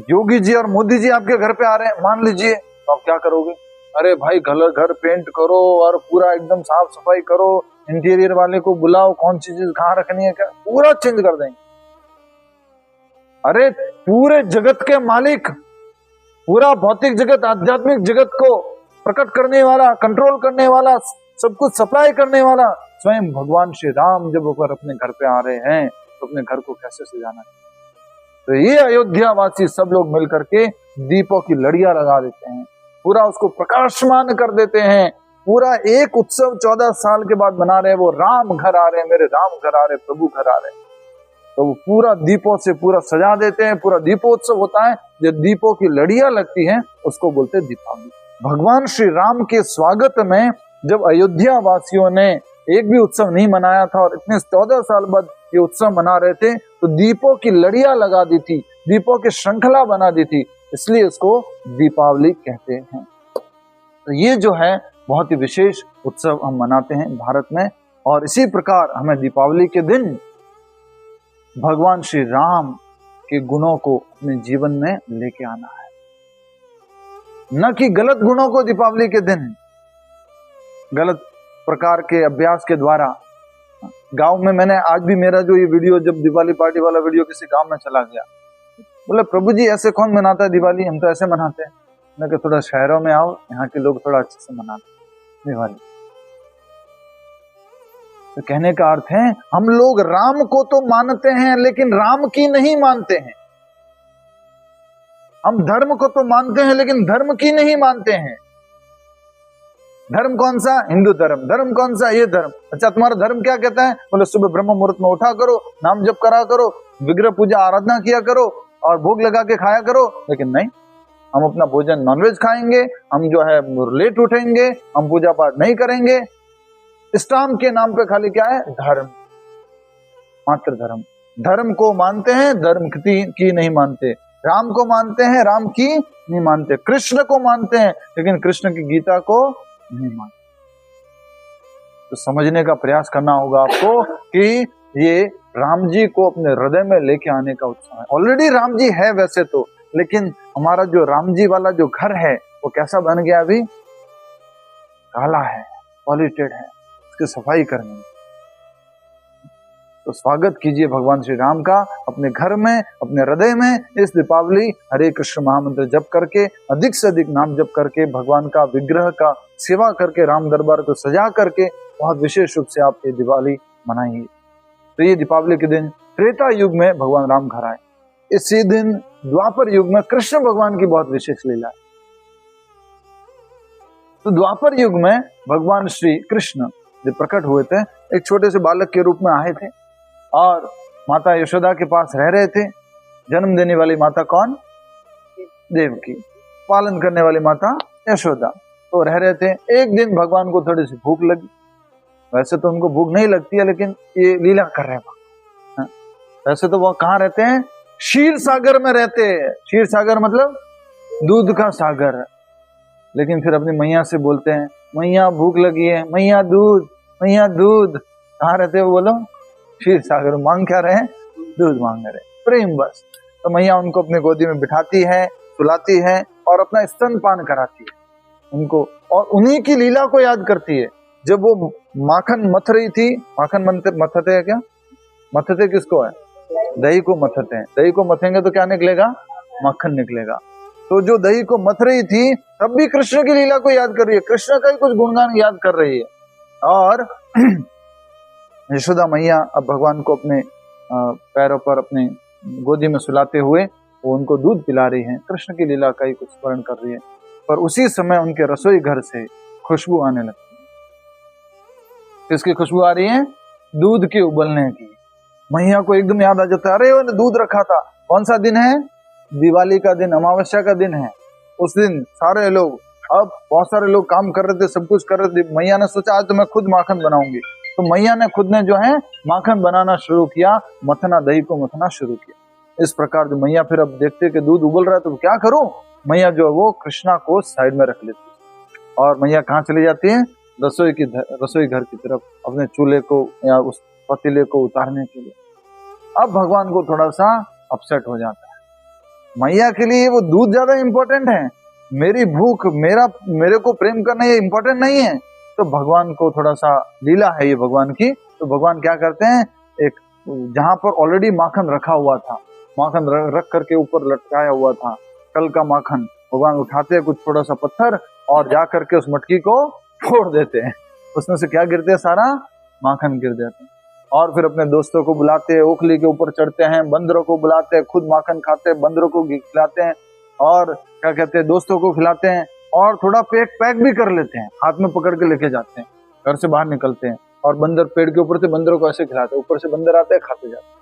A: योगी जी और मोदी जी आपके घर पे आ रहे हैं, मान लीजिए, तो आप क्या करोगे? अरे भाई घर पेंट करो और पूरा एकदम साफ सफाई करो, इंटीरियर वाले को बुलाओ, कौन सी चीज कहाँ रखनी है, क्या पूरा चेंज कर देंगे। अरे पूरे जगत के मालिक, पूरा भौतिक जगत, आध्यात्मिक जगत को प्रकट करने वाला, कंट्रोल करने वाला, सब कुछ सप्लाई करने वाला स्वयं भगवान श्री राम जब ऊपर अपने घर पे आ रहे हैं, तो अपने घर को कैसे सजाना है? तो ये अयोध्या वासी सब लोग मिलकर के दीपों की लड़ियां लगा देते हैं, पूरा उसको प्रकाशमान कर देते हैं। पूरा एक उत्सव 14 साल के बाद मना रहे हैं, वो राम घर आ रहे हैं, मेरे राम घर आ रहे, प्रभु घर आ रहे हैं। तो वो पूरा दीपों से पूरा सजा देते हैं, पूरा दीपोत्सव होता है। जो दीपों की लड़ियां लगती हैं उसको बोलते हैं दीपावली। भगवान श्री राम के स्वागत में जब अयोध्या वासियों ने एक भी उत्सव नहीं मनाया था और इतने 14 साल बाद ये उत्सव मना रहे थे, तो दीपों की लड़ियां लगा दी थी, दीपों की श्रृंखला बना दी थी, इसलिए इसको दीपावली कहते हैं। तो ये जो है बहुत ही विशेष उत्सव हम मनाते हैं भारत में। और इसी प्रकार हमें दीपावली के दिन भगवान श्री राम के गुणों को अपने जीवन में लेके आना है, न कि गलत गुणों को दीपावली के दिन गलत प्रकार के अभ्यास के द्वारा। गांव में मैंने आज भी मेरा जो ये वीडियो, जब दिवाली पार्टी वाला वीडियो किसी गांव में चला गया, बोले प्रभु जी ऐसे कौन मनाता है दिवाली, हम तो ऐसे मनाते हैं। मैं कहा थोड़ा शहरों में आओ, यहाँ के लोग थोड़ा अच्छे से मनाते हैं दिवाली। तो कहने का अर्थ है हम लोग राम को तो मानते हैं लेकिन राम की नहीं मानते हैं। हम धर्म को तो मानते हैं लेकिन धर्म की नहीं मानते हैं। धर्म कौन सा? हिंदू धर्म। धर्म कौन सा? ये धर्म। अच्छा तुम्हारा धर्म क्या कहता है? बोले सुबह ब्रह्म मुहूर्त में उठा करो, नाम जप करा करो, विग्रह पूजा आराधना किया करो और भोग लगा के खाया करो। लेकिन नहीं, हम अपना भोजन नॉनवेज खाएंगे, हम जो है लेट उठेंगे, हम पूजा पाठ नहीं करेंगे। इस्लाम के नाम पे खाली क्या है? धर्म, मात्र धर्म। धर्म को मानते हैं, धर्म की नहीं मानते। राम को मानते हैं, राम की नहीं मानते। कृष्ण को मानते हैं लेकिन कृष्ण की गीता को नहीं मानते। तो समझने का प्रयास करना होगा आपको कि ये राम जी को अपने हृदय में लेके आने का उत्साह है। ऑलरेडी राम जी है वैसे तो, लेकिन हमारा जो राम जी वाला जो घर है वो कैसा बन गया? अभी काला है, पॉल्यूटेड है, उसकी सफाई करनी। तो स्वागत कीजिए भगवान श्री राम का अपने घर में, अपने हृदय में। इस दीपावली हरे कृष्ण महामंत्र जप करके, अधिक से अधिक नाम जप करके, भगवान का विग्रह का सेवा करके, राम दरबार को सजा करके बहुत विशेष रूप से आप ये दिवाली मनाइए। तो ये दीपावली के दिन त्रेता युग में भगवान राम घर आए, इसी दिन द्वापर युग में कृष्ण भगवान की बहुत विशेष लीला है। तो द्वापर युग में भगवान श्री कृष्ण जो प्रकट हुए थे, एक छोटे से बालक के रूप में आए थे और माता यशोदा के पास रह रहे थे। जन्म देने वाली माता कौन? देवकी। पालन करने वाली माता यशोदा। तो रह रहे थे। एक दिन भगवान को थोड़ी सी भूख लगी। वैसे तो उनको भूख नहीं लगती है, लेकिन ये लीला कर रहे हैं। वैसे तो वो कहाँ रहते हैं? क्षीर सागर में रहते हैं। क्षीर सागर मतलब दूध का सागर। लेकिन फिर अपनी मैया से बोलते हैं, मैया भूख लगी है, मैया दूध, मैया दूध। कहाँ रहते हैं वो? बोलो क्षीर सागर। मांग क्या रहे हैं? दूध मांग रहे, प्रेम बस। तो मैया उनको अपनी गोदी में बिठाती है, सुलाती है और अपना स्तनपान कराती है उनको, और उन्हीं की लीला को याद करती है। जब वो माखन मथ रही थी, माखन मथते हैं क्या? मथते किसको है? दही को मथते हैं। दही को मथेंगे तो क्या निकलेगा? मक्खन निकलेगा। तो जो दही को मथ रही थी तब भी कृष्ण की लीला को याद कर रही है, कृष्ण का ही कुछ गुणगान याद कर रही है। और यशोदा मैया अब भगवान को अपने पैरों पर अपने गोदी में सुलाते हुए वो उनको दूध पिला रही हैं, कृष्ण की लीला का ही कुछ स्मरण कर रही है। पर उसी समय उनके रसोई घर से खुशबू आने लगती है। किसकी खुशबू आ रही है? दूध के उबलने की। मैया को एकदम याद आ जाता है, अरे मैंने दूध रखा था। कौन सा दिन है? दिवाली का दिन, अमावस्या का दिन है। उस दिन सारे लोग, अब बहुत सारे लोग काम कर रहे थे, सब कुछ कर रहे थे। मैया ने सोचा आज तो मैं खुद माखन बनाऊंगी। तो मैया ने खुद ने जो है माखन बनाना शुरू किया, मथना, दही को मथना शुरू किया। इस प्रकार जो मैया फिर अब देखते कि दूध उबल रहा है तो क्या करूं, मैया जो है वो कृष्णा को साइड में रख लेती और मैया कहाँ चली जाती है? रसोई घर की तरफ, अपने चूल्हे को या उस पतीले को उतारने के लिए। अब भगवान को थोड़ा सा अपसेट हो जाता है। मैया के लिए वो दूध ज्यादा इंपॉर्टेंट है, मेरी भूख, मेरे को प्रेम करना ये इंपॉर्टेंट नहीं है। तो भगवान को थोड़ा सा लीला है ये भगवान की। तो भगवान क्या करते हैं, एक जहां पर ऑलरेडी माखन रखा हुआ था, माखन रख करके ऊपर लटकाया हुआ था, कल का माखन, भगवान उठाते हैं कुछ थोड़ा सा पत्थर और जा करके उस मटकी को फोड़ देते हैं। उसमें से क्या गिरते हैं? सारा माखन गिर जाते हैं। और फिर अपने दोस्तों को बुलाते हैं, ओखली के ऊपर चढ़ते हैं, बंदरों को बुलाते हैं, खुद माखन खाते हैं, बंदरों को खिलाते हैं और क्या कहते हैं, दोस्तों को खिलाते हैं। और थोड़ा पैक भी कर लेते हैं, हाथ में पकड़ के लेके जाते हैं, घर से बाहर निकलते हैं और बंदर पेड़ के ऊपर से बंदरों को ऐसे खिलाते हैं, ऊपर से बंदर आते हैं, खाते जाते हैं।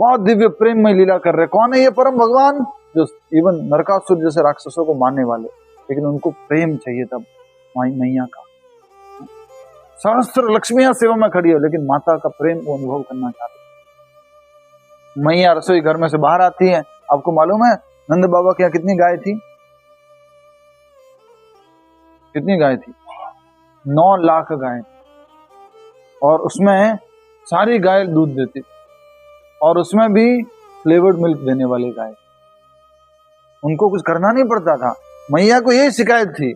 A: बहुत दिव्य प्रेम में लीला कर रहे। कौन है ये परम भगवान? जो इवन नरकासुर जैसे राक्षसों को मारने वाले, लेकिन उनको प्रेम चाहिए था मैया का। सहस्त्र लक्ष्मियां सेवा में खड़ी है, लेकिन माता का प्रेम वो अनुभव करना चाहती। मैया रसोई घर में से बाहर आती है। आपको मालूम है नंद बाबा के यहाँ कितनी गाय थी? कितनी गाय थी? 9 लाख गाय थी। और उसमें सारी गाय दूध देती थी और उसमें भी फ्लेवर्ड मिल्क देने वाली गाय। उनको कुछ करना नहीं पड़ता था। मैया को यही शिकायत थी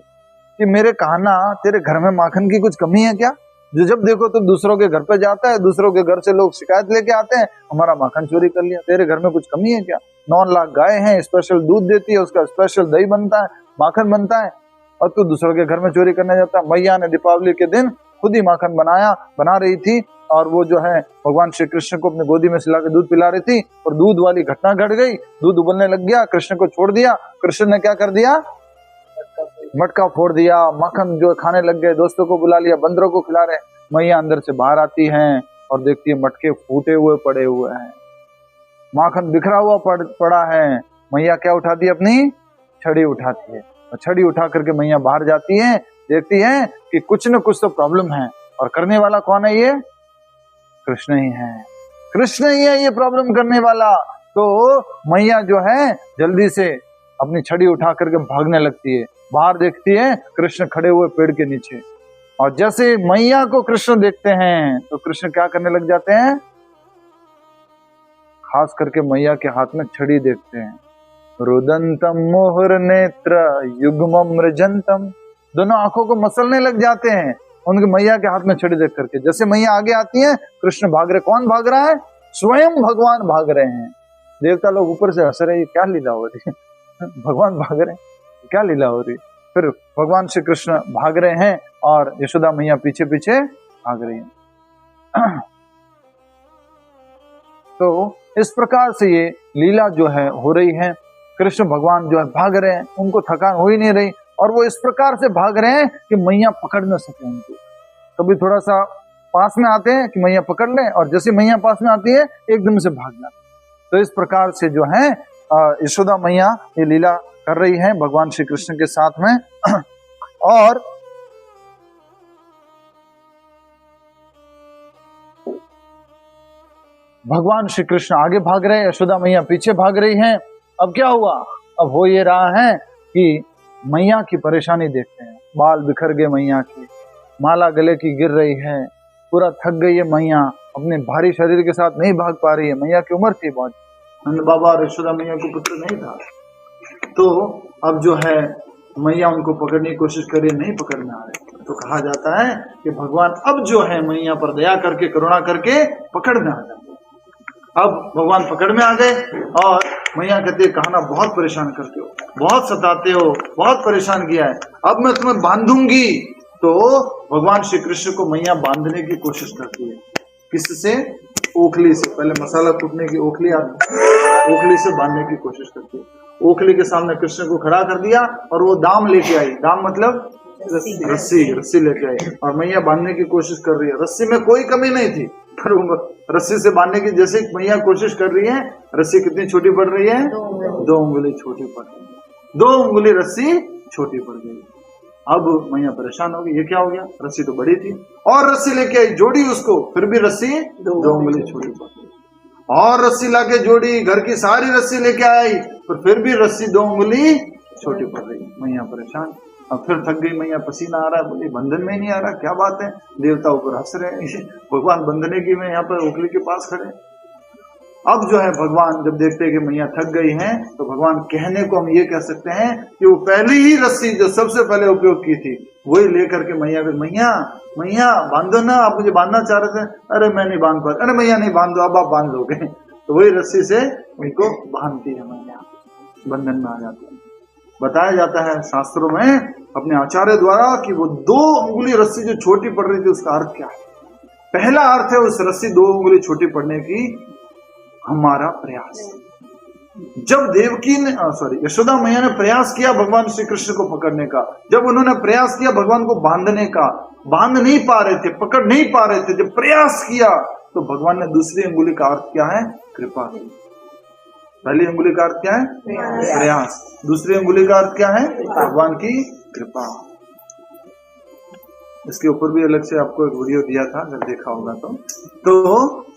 A: कि मेरे कहना तेरे घर में माखन की कुछ कमी है क्या? जो जब देखो तो दूसरों के घर पे जाता है, दूसरों के घर से लोग शिकायत लेके आते हैं, हमारा माखन चोरी कर लिया। तेरे घर में कुछ कमी है क्या? 9 लाख गाय हैं, स्पेशल दूध देती है, उसका स्पेशल दही बनता है, माखन बनता है, और तू दूसरों के घर में चोरी करने जाता है। मैया ने दीपावली के दिन खुद ही माखन बना रही थी और वो जो है भगवान श्री कृष्ण को अपनी गोदी में सिला के दूध पिला रही थी और दूध वाली घटना घट गई। दूध उबलने लग गया, कृष्ण को छोड़ दिया। कृष्ण ने क्या कर दिया? मटका फोड़ दिया, माखन जो खाने लग गए, दोस्तों को बुला लिया, बंदरों को खिला रहे। मैया अंदर से बाहर आती हैं और देखती है मटके फूटे हुए पड़े हुए हैं, माखन बिखरा हुआ पड़ा है। मैया क्या उठाती है? अपनी छड़ी उठाती है और छड़ी उठा करके मैया बाहर जाती है, देखती है कि कुछ न कुछ तो प्रॉब्लम है। और करने वाला कौन है? ये कृष्ण ही है। कृष्ण ही है ये प्रॉब्लम करने वाला। तो मैया जो है जल्दी से अपनी छड़ी उठा करके भागने लगती है। बाहर देखती है कृष्ण खड़े हुए पेड़ के नीचे, और जैसे मैया को कृष्ण देखते हैं तो कृष्ण क्या करने लग जाते हैं? खास करके मैया के हाथ में छड़ी देखते हैं। रुदंतम मोहर नेत्र युग्मम मृजंतम, दोनों आंखों को मसलने लग जाते हैं उनके मैया के हाथ में छड़ी देख करके। जैसे मैया आगे आती है कृष्ण भाग रहे। कौन भाग रहा है? स्वयं भगवान भाग रहे हैं। देवता लोग ऊपर से हंस रहे, क्या लीला हो रही है? भगवान भाग रहे हैं, क्या लीला हो रही है? फिर भगवान श्री कृष्ण भाग रहे हैं और यशोदा मैया पीछे पीछे भाग रही है। तो इस प्रकार से ये लीला जो है हो रही है। कृष्ण भगवान जो है भाग रहे हैं, उनको थकान हो ही नहीं रही और वो इस प्रकार से भाग रहे हैं कि मैया पकड़ न सके उनको। कभी थोड़ा सा पास में आते हैं कि मैया पकड़ लें, और जैसे मैया पास में आती है एकदम से भाग जाते। तो इस प्रकार से जो है यशोदा मैया ये लीला कर रही है भगवान श्री कृष्ण के साथ में। और भगवान श्री कृष्ण आगे भाग रहे हैं, यशोदा मैया पीछे भाग रही हैं। अब क्या हुआ? अब हो ये रहा है कि मैया की परेशानी देखते हैं। बाल बिखर गए मैया के, माला गले की गिर रही है, पूरा थक गई है मैया, अपने भारी शरीर के साथ नहीं भाग पा रही है। मैया की उम्र थी बहुत, नंद बाबा और यशोदा मैया को पुत्र नहीं था, तो अब जो है मैया उनको पकड़ने की कोशिश कर रही है, नहीं पकड़ में आ रहे। तो कहा जाता है कि भगवान अब जो है मैया पर दया करके करुणा करके पकड़ में आ जाते। अब भगवान पकड़ में आ गए और मैया कहते कहना बहुत परेशान करते हो, बहुत सताते हो, बहुत परेशान किया है, अब मैं तुम्हें बांधूंगी। तो भगवान श्री कृष्ण को मैया बांधने की कोशिश करती है। किससे? ओखली से। पहले मसाला कूटने की ओखली आती, ओखली से बांधने की कोशिश करती है। ओखली के सामने कृष्ण को खड़ा कर दिया और वो दाम लेके आई। दाम मतलब रस्सी लेके आई और मैया बांधने की कोशिश कर रही है। रस्सी में कोई कमी नहीं थी, पर रस्सी से बांधने की जैसे मैया कोशिश कर रही है, रस्सी कितनी छोटी पड़ रही है? 2 उंगली छोटी पड़ रही है। 2 उंगली रस्सी छोटी पड़ गई। अब मैया परेशान हो गई, ये क्या हो गया? रस्सी तो बड़ी थी। और रस्सी लेके आई, जोड़ी उसको, फिर भी रस्सी 2 उंगली छोटी पड़ गई। और रस्सी लाके जोड़ी, घर की सारी रस्सी लेके आई, पर फिर भी रस्सी 2 उंगली छोटी पड़ गई। मैया परेशान, अब फिर थक गई मैया, पसीना आ रहा है, बोली बंधन में ही नहीं आ रहा, क्या बात है? देवता ऊपर हंस रहे हैं, भगवान बंधने की में यहाँ पर ओखली के पास खड़े। अब जो है भगवान जब देखते हैं कि मैया थक गई हैं, तो भगवान कहने को हम ये कह सकते हैं कि वो पहली ही रस्सी जो सबसे पहले उपयोग की थी वही लेकर के मैया को, मैया बांधो ना, आप मुझे बांधना चाह रहे थे, अरे मैं नहीं बांध पा, अरे मैया नहीं बांध दो, अब आप बांध दोगे। तो वही रस्सी से उनको बांधती है मैया, बंधन में आ जाती है। बताया जाता है शास्त्रों में अपने आचार्य द्वारा कि वो 2 उंगली रस्सी जो छोटी पड़ रही थी उसका अर्थ क्या है। पहला अर्थ है उस रस्सी 2 उंगली छोटी पड़ने की हमारा प्रयास। जब देवकी ने यशोदा मैया ने प्रयास किया भगवान श्री कृष्ण को पकड़ने का, जब उन्होंने प्रयास किया भगवान को बांधने का, बांध नहीं पा रहे थे, पकड़ नहीं पा रहे थे, जब प्रयास किया तो भगवान ने दूसरी अंगुली का अर्थ क्या है? कृपा। पहली अंगुली का अर्थ क्या है? प्रयास। दूसरी अंगुली का अर्थ क्या है? भगवान की कृपा। इसके ऊपर भी अलग से आपको एक वीडियो दिया था, अगर देखा होगा तो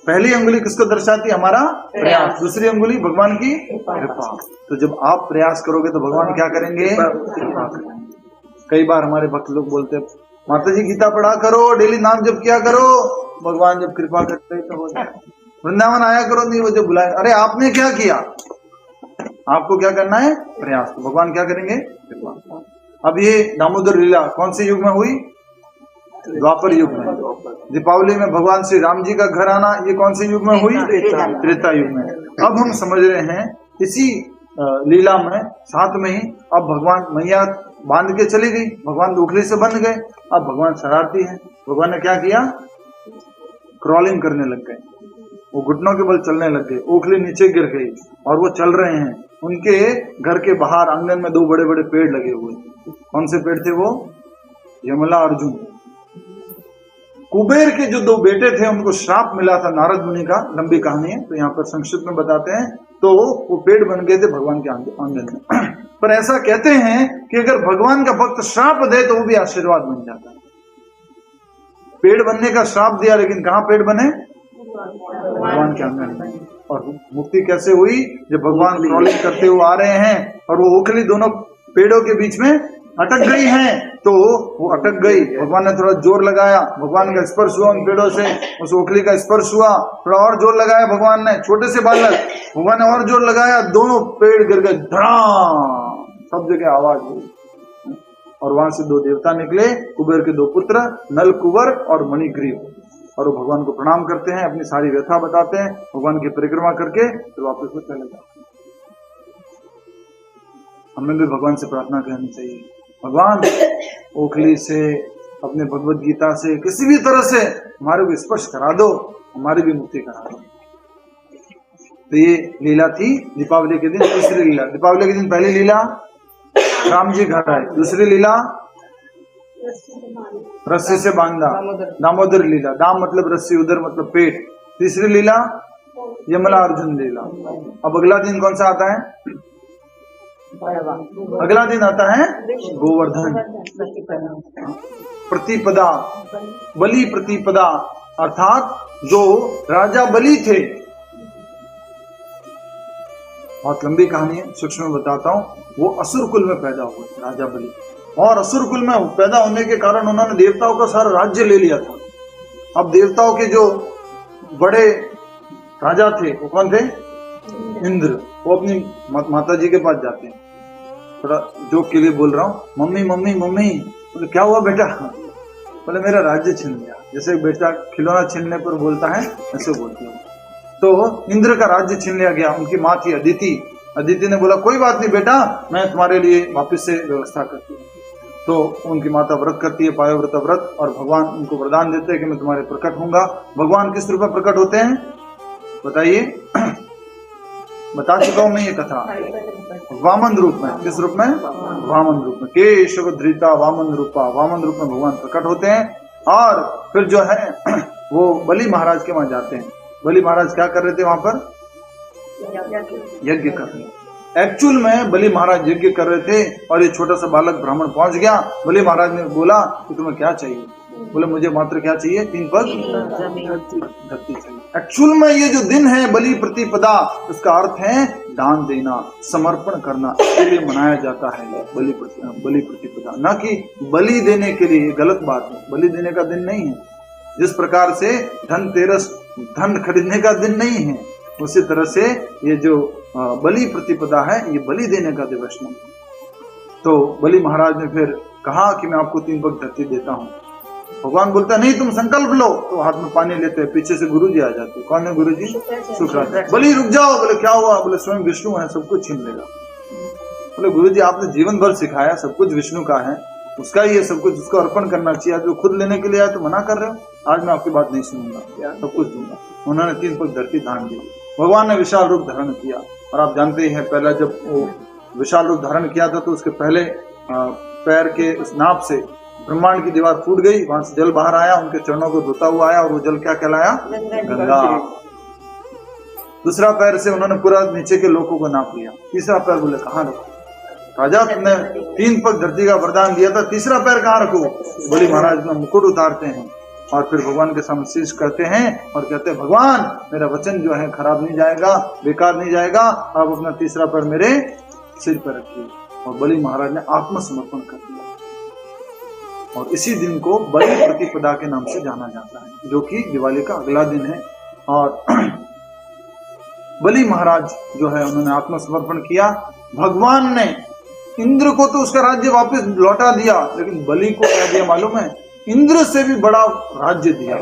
A: पहली अंगुली किसको दर्शाती है? हमारा प्रयास। दूसरी अंगुली भगवान की कृपा। तो जब आप प्रयास करोगे तो भगवान क्या करेंगे? कृपा करेंगे। कई बार हमारे भक्त लोग बोलते हैं माता जी गीता पढ़ा करो, डेली नाम जप किया करो, भगवान जब कृपा करते हैं तो हो जाए। वृंदावन आया करो, नहीं वो जब बुलाए, अरे आपने क्या किया? आपको क्या करना है? प्रयास। तो भगवान क्या करेंगे? कृपा। अब ये दामोदर लीला कौन से युग में हुई? द्वापर युग में। दीपावली में भगवान श्री राम जी का घर आना ये कौन से युग में हुई? त्रेता युग में। अब हम समझ रहे हैं इसी लीला में साथ में ही अब भगवान मैया बांध के चली गई, भगवान ओखली से बंध गए। अब भगवान शरारती है, भगवान ने क्या किया? क्रॉलिंग करने लग गए, वो घुटनों के बल चलने लग गए, ओखली नीचे गिर गई और वो चल रहे हैं। उनके घर के बाहर आंगन में 2 बड़े बड़े पेड़ लगे हुए। कौन से पेड़ थे वो? यमला अर्जुन। कुबेर के जो 2 बेटे थे उनको श्राप मिला था नारद मुनि का, लंबी कहानी है तो यहाँ पर संक्षिप्त में बताते हैं। तो वो पेड़ बन गए थे भगवान के आंगन में। पर ऐसा कहते हैं कि अगर भगवान का भक्त श्राप दे तो वो भी आशीर्वाद बन जाता है। पेड़ बनने का श्राप दिया, लेकिन कहाँ पेड़ बने? भगवान के आंगन में। और मुक्ति कैसे हुई? जब भगवान क्रॉलिंग करते हुए आ रहे हैं और वो ओखली दोनों पेड़ों के बीच में अटक गई हैं, तो वो अटक गई। भगवान ने थोड़ा जोर लगाया, भगवान का स्पर्श हुआ उन पेड़ों से, उस ओखली का स्पर्श हुआ, थोड़ा और जोर लगाया भगवान ने, छोटे से बालक, भगवान ने और जोर लगाया, दोनों पेड़ गिर गए, धड़ाम, सब जगह आवाज हुई। और वहां से 2 देवता निकले, कुबेर के 2 पुत्र, नल कुंवर और मणिग्रीव, और वो भगवान को प्रणाम करते हैं, अपनी सारी व्यथा बताते हैं, भगवान की परिक्रमा करके फिर वापस वो चले जाते हैं। हमें भी भगवान से प्रार्थना करनी चाहिए, भगवान ओखली से, अपने भगवत गीता से, किसी भी तरह से हमारे को स्पर्श करा दो, हमारी भी मुक्ति करा दो। तो ये लीला थी दीपावली के दिन, तीसरी लीला। दीपावली के दिन पहली लीला राम जी घर आए, दूसरी लीला रस्सी से बांधा, दामोदर लीला। दाम मतलब रस्सी, उधर मतलब पेट। तीसरी लीला यमला अर्जुन लीला। अब अगला दिन कौन सा आता है? अगला दिन आता है गोवर्धन प्रतिपदा, बलि प्रतिपदा, अर्थात जो राजा बलि थे। बहुत लंबी कहानी है, सूक्ष्म में बताता हूँ। वो असुर कुल में पैदा हुए राजा बलि, और असुर कुल में पैदा होने के कारण उन्होंने देवताओं का सारा राज्य ले लिया था। अब देवताओं के जो बड़े राजा थे वो कौन थे? इंद्र, वो अपनी माता जी के पास जाते हैं। थोड़ा जोक के लिए बोल रहा हूँ, मम्मी मम्मी मम्मी। बोले क्या हुआ बेटा? बोले मेरा राज्य छीन लिया। जैसे बेटा खिलौना छीनने पर बोलता है ऐसे बोलते हैं। तो इंद्र का राज्य छीन लिया गया। उनकी माँ थी अदिति। अदिति ने बोला कोई बात नहीं बेटा, मैं तुम्हारे लिए वापस से व्यवस्था करती हूँ। तो उनकी माता व्रत करती है, पायोव्रत व्रत, और भगवान उनको वरदान देते हैं कि मैं तुम्हारे प्रकट होऊंगा। भगवान किस रूप में प्रकट होते हैं बताइए? बता चुका हूं मैं ये कथा। वामन रूप में। किस रूप में? वामन रूप में। केशव धृता वामन रूपा। वामन रूप में भगवान प्रकट होते हैं। और फिर जो है वो बलि महाराज के वहां जाते हैं। बलि महाराज क्या कर रहे थे वहां पर? यज्ञ कर रहे हैं। एक्चुअल में बलि महाराज यज्ञ कर रहे थे और ये छोटा सा बालक ब्राह्मण पहुंच गया। बलि महाराज ने बोला कि तुम्हें क्या चाहिए? बोले मुझे मात्र क्या चाहिए? 3 पग धरती चाहिए। एक्चुअल में ये जो दिन है बलि प्रतिपदा, इसका अर्थ है दान देना, समर्पण करना, इसके लिए मनाया जाता है बलि प्रतिपदा, न कि बलि देने के लिए। गलत बात है, बलि देने का दिन नहीं है। जिस प्रकार से धनतेरस धन खरीदने का दिन नहीं है, उसी तरह से ये जो बलि प्रतिपदा है ये बलि देने का दिवस नहीं। तो बलि महाराज ने फिर कहा कि मैं आपको 3 पग धरती देता हूँ। भगवान बोलता नहीं तुम संकल्प लो। तो हाथ में पानी लेते हैं, पीछे से गुरुजी आ जाते। कौन है गुरुजी? शुक्राचार्य। बलि रुक जाओ। बोले क्या हुआ? बोले स्वयं विष्णु है, सब कुछ छीन लेगा। बोले गुरुजी आपने जीवन भर सिखाया सब कुछ विष्णु का है, उसका ही है सब कुछ, उसको अर्पण करना चाहिए। जो खुद लेने के लिए आया तो मना कर रहे हो। आज मैं आपकी बात नहीं सुनूंगा, सब कुछ दूंगा। उन्होंने 3 पग धरती दान दी। भगवान ने विशाल रूप धारण किया। और आप जानते हैं पहला जब वो विशाल रूप धारण किया था तो उसके पहले पैर के उस नाभ से ब्रह्मांड की दीवार फूट गई, वहां से जल बाहर आया, उनके चरणों को धोता हुआ आया और वो जल क्या कहलाया? गंगा। दूसरा पैर से उन्होंने पूरा नीचे के लोगों को नाप लिया। तीसरा पैर बोले कहाँ रखो? राजा तुमने 3 पग धरती का वरदान दिया था, तीसरा पैर कहाँ रखो? बलि महाराज में मुकुट उतारते हैं और फिर भगवान के सामने शीश करते हैं और कहते हैं भगवान मेरा वचन जो है खराब नहीं जाएगा, बेकार नहीं जाएगा, आप अपना तीसरा पैर मेरे सिर पर रखिए। और बलि महाराज ने आत्मसमर्पण कर दिया। और इसी दिन को बलि प्रतिपदा के नाम से जाना जाता है, जो कि दिवाली का अगला दिन है। और बलि महाराज जो है उन्होंने आत्मसमर्पण किया। भगवान ने इंद्र को तो उसका राज्य वापस लौटा दिया, लेकिन बलि को क्या दिया मालूम है? इंद्र से भी बड़ा राज्य दिया।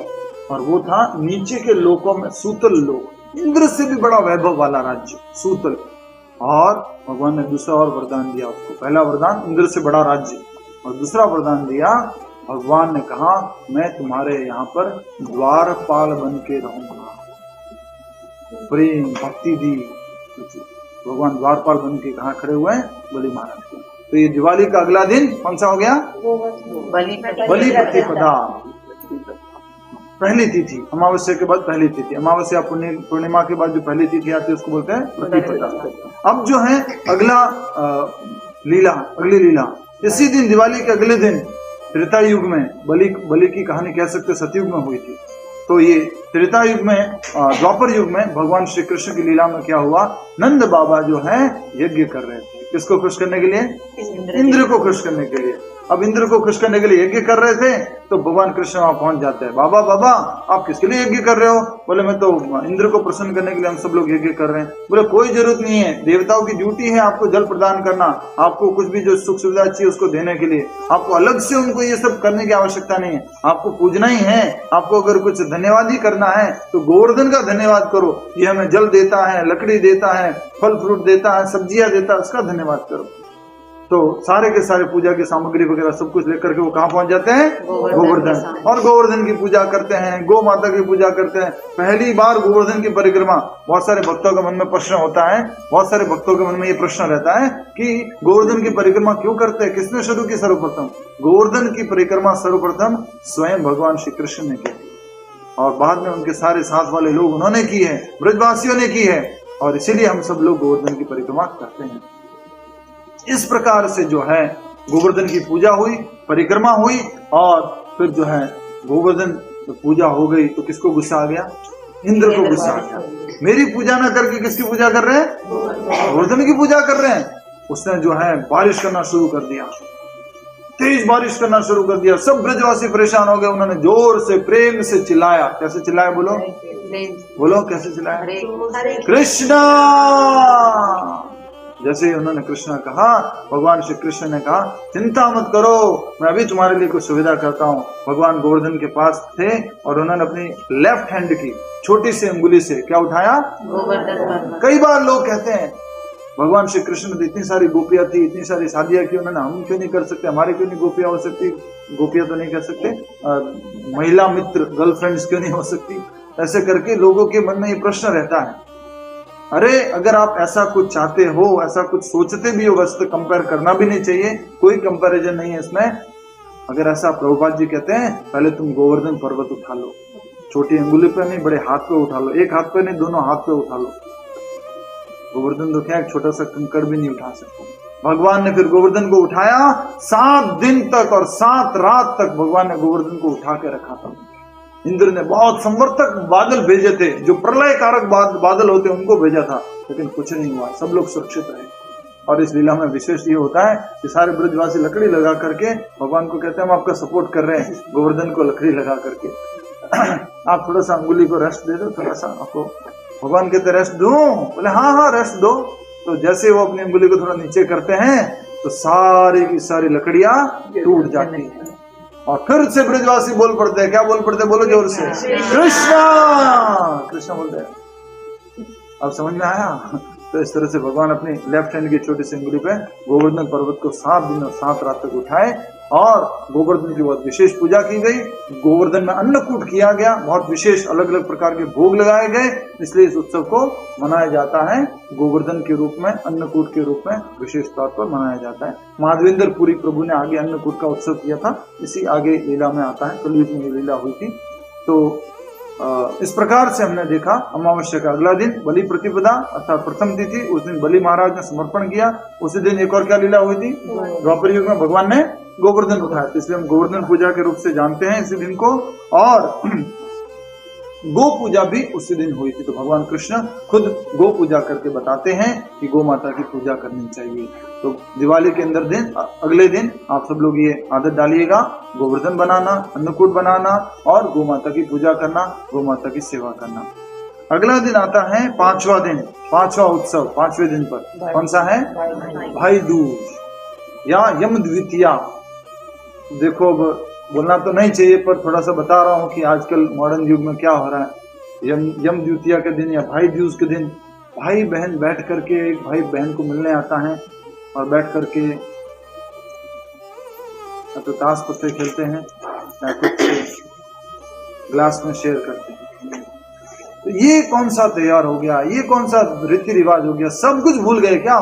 A: और वो था नीचे के लोकों में सूतल लोक। इंद्र से भी बड़ा वैभव वाला राज्य सूतल। और भगवान ने दूसरा और वरदान दिया उसको। पहला वरदान इंद्र से बड़ा राज्य, और दूसरा वरदान दिया भगवान ने कहा मैं तुम्हारे यहाँ पर द्वारपाल बन के रहूंगा। प्रेम भक्ति दी। भगवान द्वारपाल बन के कहाँ खड़े हुए हैं? बलि महाराज के। तो ये दिवाली का अगला दिन कौन सा हो गया? बलि प्रतिपदा। पहली तिथि, अमावस्या के बाद पहली तिथि। अमावस्या पूर्णिमा के बाद जो पहली तिथि आती है उसको बोलते हैं प्रतिपदा। अब जो है अगला अगली लीला इसी दिन, दिवाली के अगले दिन त्रेता युग में बलि की कहानी कह सकते सतयुग में हुई थी। तो ये त्रेता युग में, द्वापर युग में भगवान श्री कृष्ण की लीला में क्या हुआ? नंद बाबा जो है यज्ञ कर रहे थे। किसको खुश करने के लिए? इंद्र को खुश करने के लिए। अब इंद्र को खुश करने के लिए यज्ञ कर रहे थे तो भगवान कृष्ण वहां पहुंच जाते हैं। बाबा बाबा आप किसके लिए यज्ञ कर रहे हो? बोले मैं तो इंद्र को प्रसन्न करने के लिए हम सब लोग यज्ञ कर रहे हैं। बोले कोई जरूरत नहीं है, देवताओं की ड्यूटी है आपको जल प्रदान करना, आपको कुछ भी जो सुख सुविधा चाहिए उसको देने के लिए। आपको अलग से उनको ये सब करने की आवश्यकता नहीं है, आपको पूजना ही है। आपको अगर कुछ धन्यवाद ही करना है तो गोवर्धन का धन्यवाद करो। ये हमें जल देता है, लकड़ी देता है, फल फ्रूट देता है, सब्जियां देता है, उसका धन्यवाद करो। तो सारे के सारे पूजा की सामग्री वगैरह सब कुछ लेकर के वो कहाँ पहुंच जाते हैं? गोवर्धन। और गोवर्धन की पूजा करते हैं, गौ माता की पूजा करते हैं। पहली बार गोवर्धन की परिक्रमा। बहुत सारे भक्तों के मन में प्रश्न होता है, बहुत सारे भक्तों के मन में ये प्रश्न रहता है कि गोवर्धन की परिक्रमा क्यों करते हैं? किसने शुरू की सर्वप्रथम? गोवर्धन की परिक्रमा सर्वप्रथम स्वयं भगवान श्री कृष्ण ने की और बाद में उनके सारे साथ वाले लोग उन्होंने की है, ब्रजवासियों ने की है। और इसीलिए हम सब लोग गोवर्धन की परिक्रमा करते हैं। इस प्रकार से जो है गोवर्धन की पूजा हुई, परिक्रमा हुई, और फिर जो है गोवर्धन पूजा हो गई तो किसको गुस्सा आ गया? इंद्र को गुस्सा आ गया। मेरी पूजा ना करके किसकी पूजा कर रहे हैं? गोवर्धन की पूजा कर रहे हैं। उसने जो है बारिश करना शुरू कर दिया। तेज बारिश करना शुरू कर दिया। सब ब्रजवासी परेशान हो गए। उन्होंने जोर से प्रेम से चिल्लाया। कैसे चिल्लाया? बोलो बोलो, कैसे चिल्लाया? कृष्णा। जैसे ही उन्होंने कृष्णा कहा, भगवान श्री कृष्ण ने कहा, चिंता मत करो, मैं अभी तुम्हारे लिए कुछ सुविधा करता हूँ। भगवान गोवर्धन के पास थे और उन्होंने अपनी लेफ्ट हैंड की छोटी सी अंगुली से क्या उठाया? गोवर्धन। कई बार लोग कहते हैं भगवान श्री कृष्ण ने इतनी सारी गोपियां थी, इतनी सारी शादियां की, उन्होंने हम क्यों नहीं कर सकते? हमारे क्यों नहीं गोपियां हो सकती? गोपियां तो नहीं कर सकते, महिला मित्र गर्लफ्रेंड्स क्यों नहीं हो सकती? ऐसे करके लोगों के मन में ये प्रश्न रहता है। अरे अगर आप ऐसा कुछ चाहते हो, ऐसा कुछ सोचते भी हो, वैसे तो कंपेयर करना भी नहीं चाहिए, कोई कंपैरिजन नहीं है इसमें। अगर ऐसा प्रभुपाद जी कहते हैं, पहले तुम गोवर्धन पर्वत उठा लो, छोटी अंगुली पे नहीं, बड़े हाथ पे उठा लो, एक हाथ पे नहीं, दोनों हाथ पे उठा लो। गोवर्धन तो क्या, एक छोटा सा कंकड़ भी नहीं उठा सकते। भगवान ने फिर गोवर्धन को उठाया। 7 दिन तक और 7 रात तक भगवान ने गोवर्धन को उठा के रखा था। इंद्र ने बहुत संवर्तक बादल भेजे थे, जो प्रलय कारक बादल होते उनको भेजा था, लेकिन कुछ नहीं हुआ, सब लोग सुरक्षित रहे। और इस लीला में विशेष ये होता है कि सारे ब्रजवासी लकड़ी लगा करके भगवान को कहते हैं, हम आपका सपोर्ट कर रहे हैं, गोवर्धन को लकड़ी लगा करके। आप थोड़ा सा अंगुली को रेस्ट दे दो, थोड़ा सा आपको। भगवान कहते रेस्ट दो? बोले हाँ हाँ रेस्ट दो। तो जैसे वो अपनी अंगुली को थोड़ा नीचे करते हैं तो सारी की सारी लकड़ियां टूट जाती हैं। और फिर से ब्रजवासी बोल पड़ते हैं। क्या बोल पड़ते हैं? बोलो जोर से, कृष्णा। कृष्णा बोलते हैं। अब समझ में आया? तो इस तरह से भगवान अपनी लेफ्ट हैंड की छोटी सी अंगुली पे गोवर्धन पर्वत को 7 दिन और 7 रात तक उठाए और गोवर्धन की बहुत विशेष पूजा की गई। गोवर्धन में अन्नकूट किया गया, बहुत विशेष अलग अलग प्रकार के भोग लगाए गए, इसलिए इस उत्सव को मनाया जाता है गोवर्धन के रूप में, अन्नकूट के रूप में विशेष तौर पर मनाया जाता है। माधवेंद्र पुरी प्रभु ने आगे अन्नकूट का उत्सव किया था, इसी आगे लीला में आता है, कलयुग में लीला हुई थी। तो इस प्रकार से हमने देखा अमावस्या का अगला दिन बलि प्रतिपदा अर्थात प्रथम तिथि, उस दिन बलि महाराज ने समर्पण किया। उसी दिन एक और क्या लीला हुई थी? द्वापर युग में भगवान ने गोवर्धन उठाया, तो इसलिए हम गोवर्धन पूजा के रूप से जानते हैं इसी दिन को। और गो पूजा भी उसी दिन हुई थी। तो भगवान कृष्ण खुद गो पूजा करके बताते हैं कि गो माता की पूजा करनी चाहिए। तो दिवाली के अंदर दिन अगले दिन आप सब लोग ये आदत डालिएगा, गोवर्धन बनाना, अन्नकूट बनाना और गो माता की पूजा करना, गो माता की सेवा करना। अगला दिन आता है 5वां दिन, 5वां उत्सव, 5वें दिन पर कौन सा है? भाई दूज या यम द्वितीया। देखो बोलना तो नहीं चाहिए पर थोड़ा सा बता रहा हूँ कि आजकल मॉडर्न युग में क्या हो रहा है। यम द्वितीया के दिन या भाई दूज के दिन भाई बहन बैठ करके, भाई बहन को मिलने आता है और बैठ करके तो ताश पत्ते खेलते हैं या कुछ ग्लास में शेयर करते हैं। तो ये कौन सा त्योहार हो गया, ये कौन सा रीति रिवाज हो गया, सब कुछ भूल गए क्या?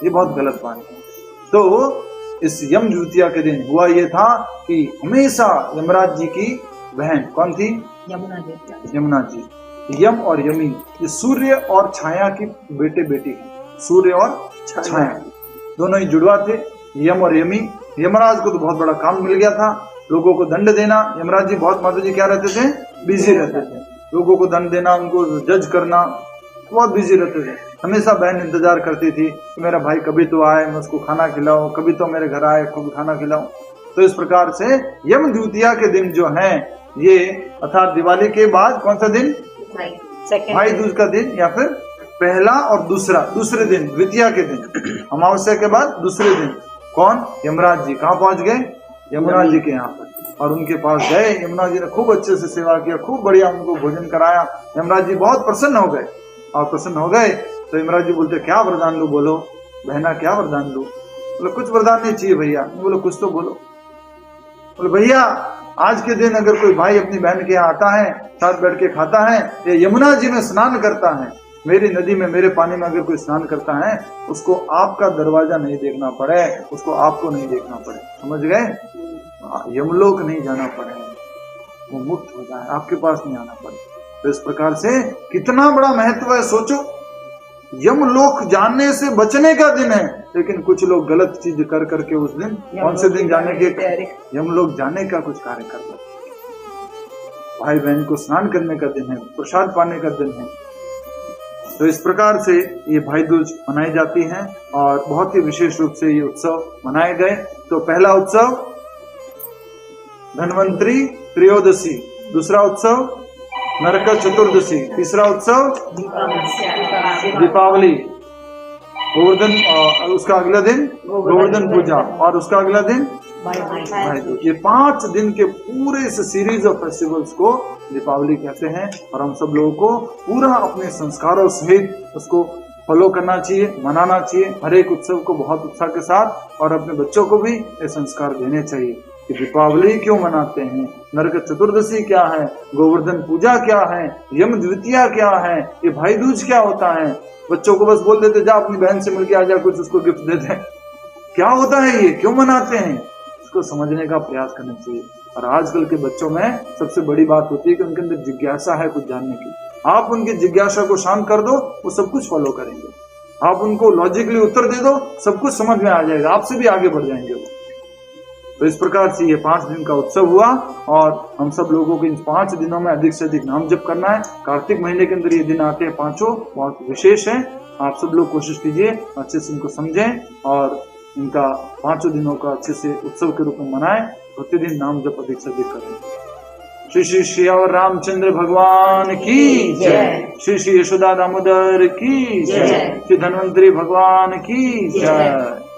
A: ये बहुत गलत बात है। तो इस यम द्वितीया के दिन हुआ ये था कि हमेशा यमराज जी की बहन कौन थी? यमुना जी। यम और यमी ये सूर्य और छाया की बेटे बेटी है। सूर्य और छाया दोनों ही जुड़वा थे, यम और यमी। यमराज को तो बहुत बड़ा काम मिल गया था, लोगों को दंड देना। यमराज जी बहुत, माता जी क्या रहते थे? बिजी रहते थे। लोगों को दंड देना, उनको जज करना, बहुत बिजी रहते थे। हमेशा बहन इंतजार करती थी कि मेरा भाई कभी तो आए, मैं उसको खाना खिलाऊं, कभी तो मेरे घर आए, कभी खाना खिलाऊं। तो इस प्रकार से यम द्वितीया के दिन जो है ये अर्थात दिवाली के बाद कौन सा दिन? भाई दूज का दिन, या फिर पहला और दूसरे दिन, द्वितीया के दिन, अमावस्या के बाद दूसरे दिन कौन? यमराज जी कहाँ पहुंच गए? यमुना जी के यहाँ पर, और उनके पास गए। यमुना जी ने खूब अच्छे से सेवा किया, खूब बढ़िया उनको भोजन कराया। यमराज जी बहुत प्रसन्न हो गए, और प्रसन्न हो गए तो यमराज जी बोलते क्या वरदान लूं? बोलो बहना क्या वरदान लूं? बोले कुछ वरदान नहीं चाहिए भैया। बोलो कुछ तो बोलो। बोले भैया आज के दिन अगर कोई भाई अपनी बहन के यहाँ आता है, साथ बैठ के खाता है, या यमुना जी में स्नान करता है, मेरी नदी में, मेरे पानी में अगर कोई स्नान करता है, उसको आपका दरवाजा नहीं देखना पड़े, उसको आपको नहीं देखना पड़े, समझ गए? यमलोक नहीं जाना पड़े, वो मुक्त हो जाए, आपके पास नहीं आना पड़े। तो इस प्रकार से कितना बड़ा महत्व है, सोचो। यमलोक जाने से बचने का दिन है, लेकिन कुछ लोग गलत चीज कर करके उस दिन, कौन से दिन जाने के? यमलोक जाने का कुछ कार्य कर रहे। भाई बहन को स्नान करने का दिन है, प्रसाद पाने का दिन है। तो इस प्रकार से ये भाई दूज मनाई जाती है और बहुत ही विशेष रूप से ये उत्सव मनाए गए। तो पहला उत्सव धन्वंतरी त्रयोदशी, दूसरा उत्सव नरक चतुर्दशी, तीसरा उत्सव दीपावली, गोवर्धन, उसका अगला दिन गोवर्धन पूजा और उसका अगला दिन भाई दूज। ये 5 दिन के पूरे इस सीरीज ऑफ फेस्टिवल्स को दीपावली कहते हैं और हम सब लोगों को पूरा अपने संस्कारों सहित उसको फॉलो करना चाहिए, मनाना चाहिए। हर एक उत्सव को बहुत उत्साह के साथ और अपने बच्चों को भी ये संस्कार देने चाहिए कि दीपावली क्यों मनाते हैं, नरक चतुर्दशी क्या है, गोवर्धन पूजा क्या है, यम द्वितीया क्या है, ये भाई दूज क्या होता है। बच्चों को बस बोल देते जा अपनी बहन से मिलके आ जा, कुछ उसको गिफ्ट दे दे। क्या होता है ये, क्यों मनाते हैं, इसको समझने का प्रयास करना चाहिए। और आजकल के बच्चों में सबसे बड़ी बात होती है कि उनके अंदर जिज्ञासा है कुछ जानने की। आप उनकी जिज्ञासा को शांत कर दो, वो सब कुछ फॉलो करेंगे। आप उनको लॉजिकली उत्तर दे दो, सब कुछ समझ में आ जाएगा, आपसे भी आगे बढ़ जाएंगे वो। तो इस प्रकार से ये 5 दिन का उत्सव हुआ और हम सब लोगों को इन 5 दिनों में अधिक से अधिक नाम जप करना है। कार्तिक महीने के अंदर ये दिन आते हैं, 5 बहुत विशेष है। आप सब लोग कोशिश कीजिए अच्छे से इनको समझें और इनका 5 दिनों का अच्छे से उत्सव के रूप में मनाएं। प्रतिदिन नाम जप अधिक से अधिक करें। श्री श्री श्री और रामचंद्र भगवान की जय, श्री श्री यशोदा दामोदर की जय, श्री धन्वंतरी भगवान की जय।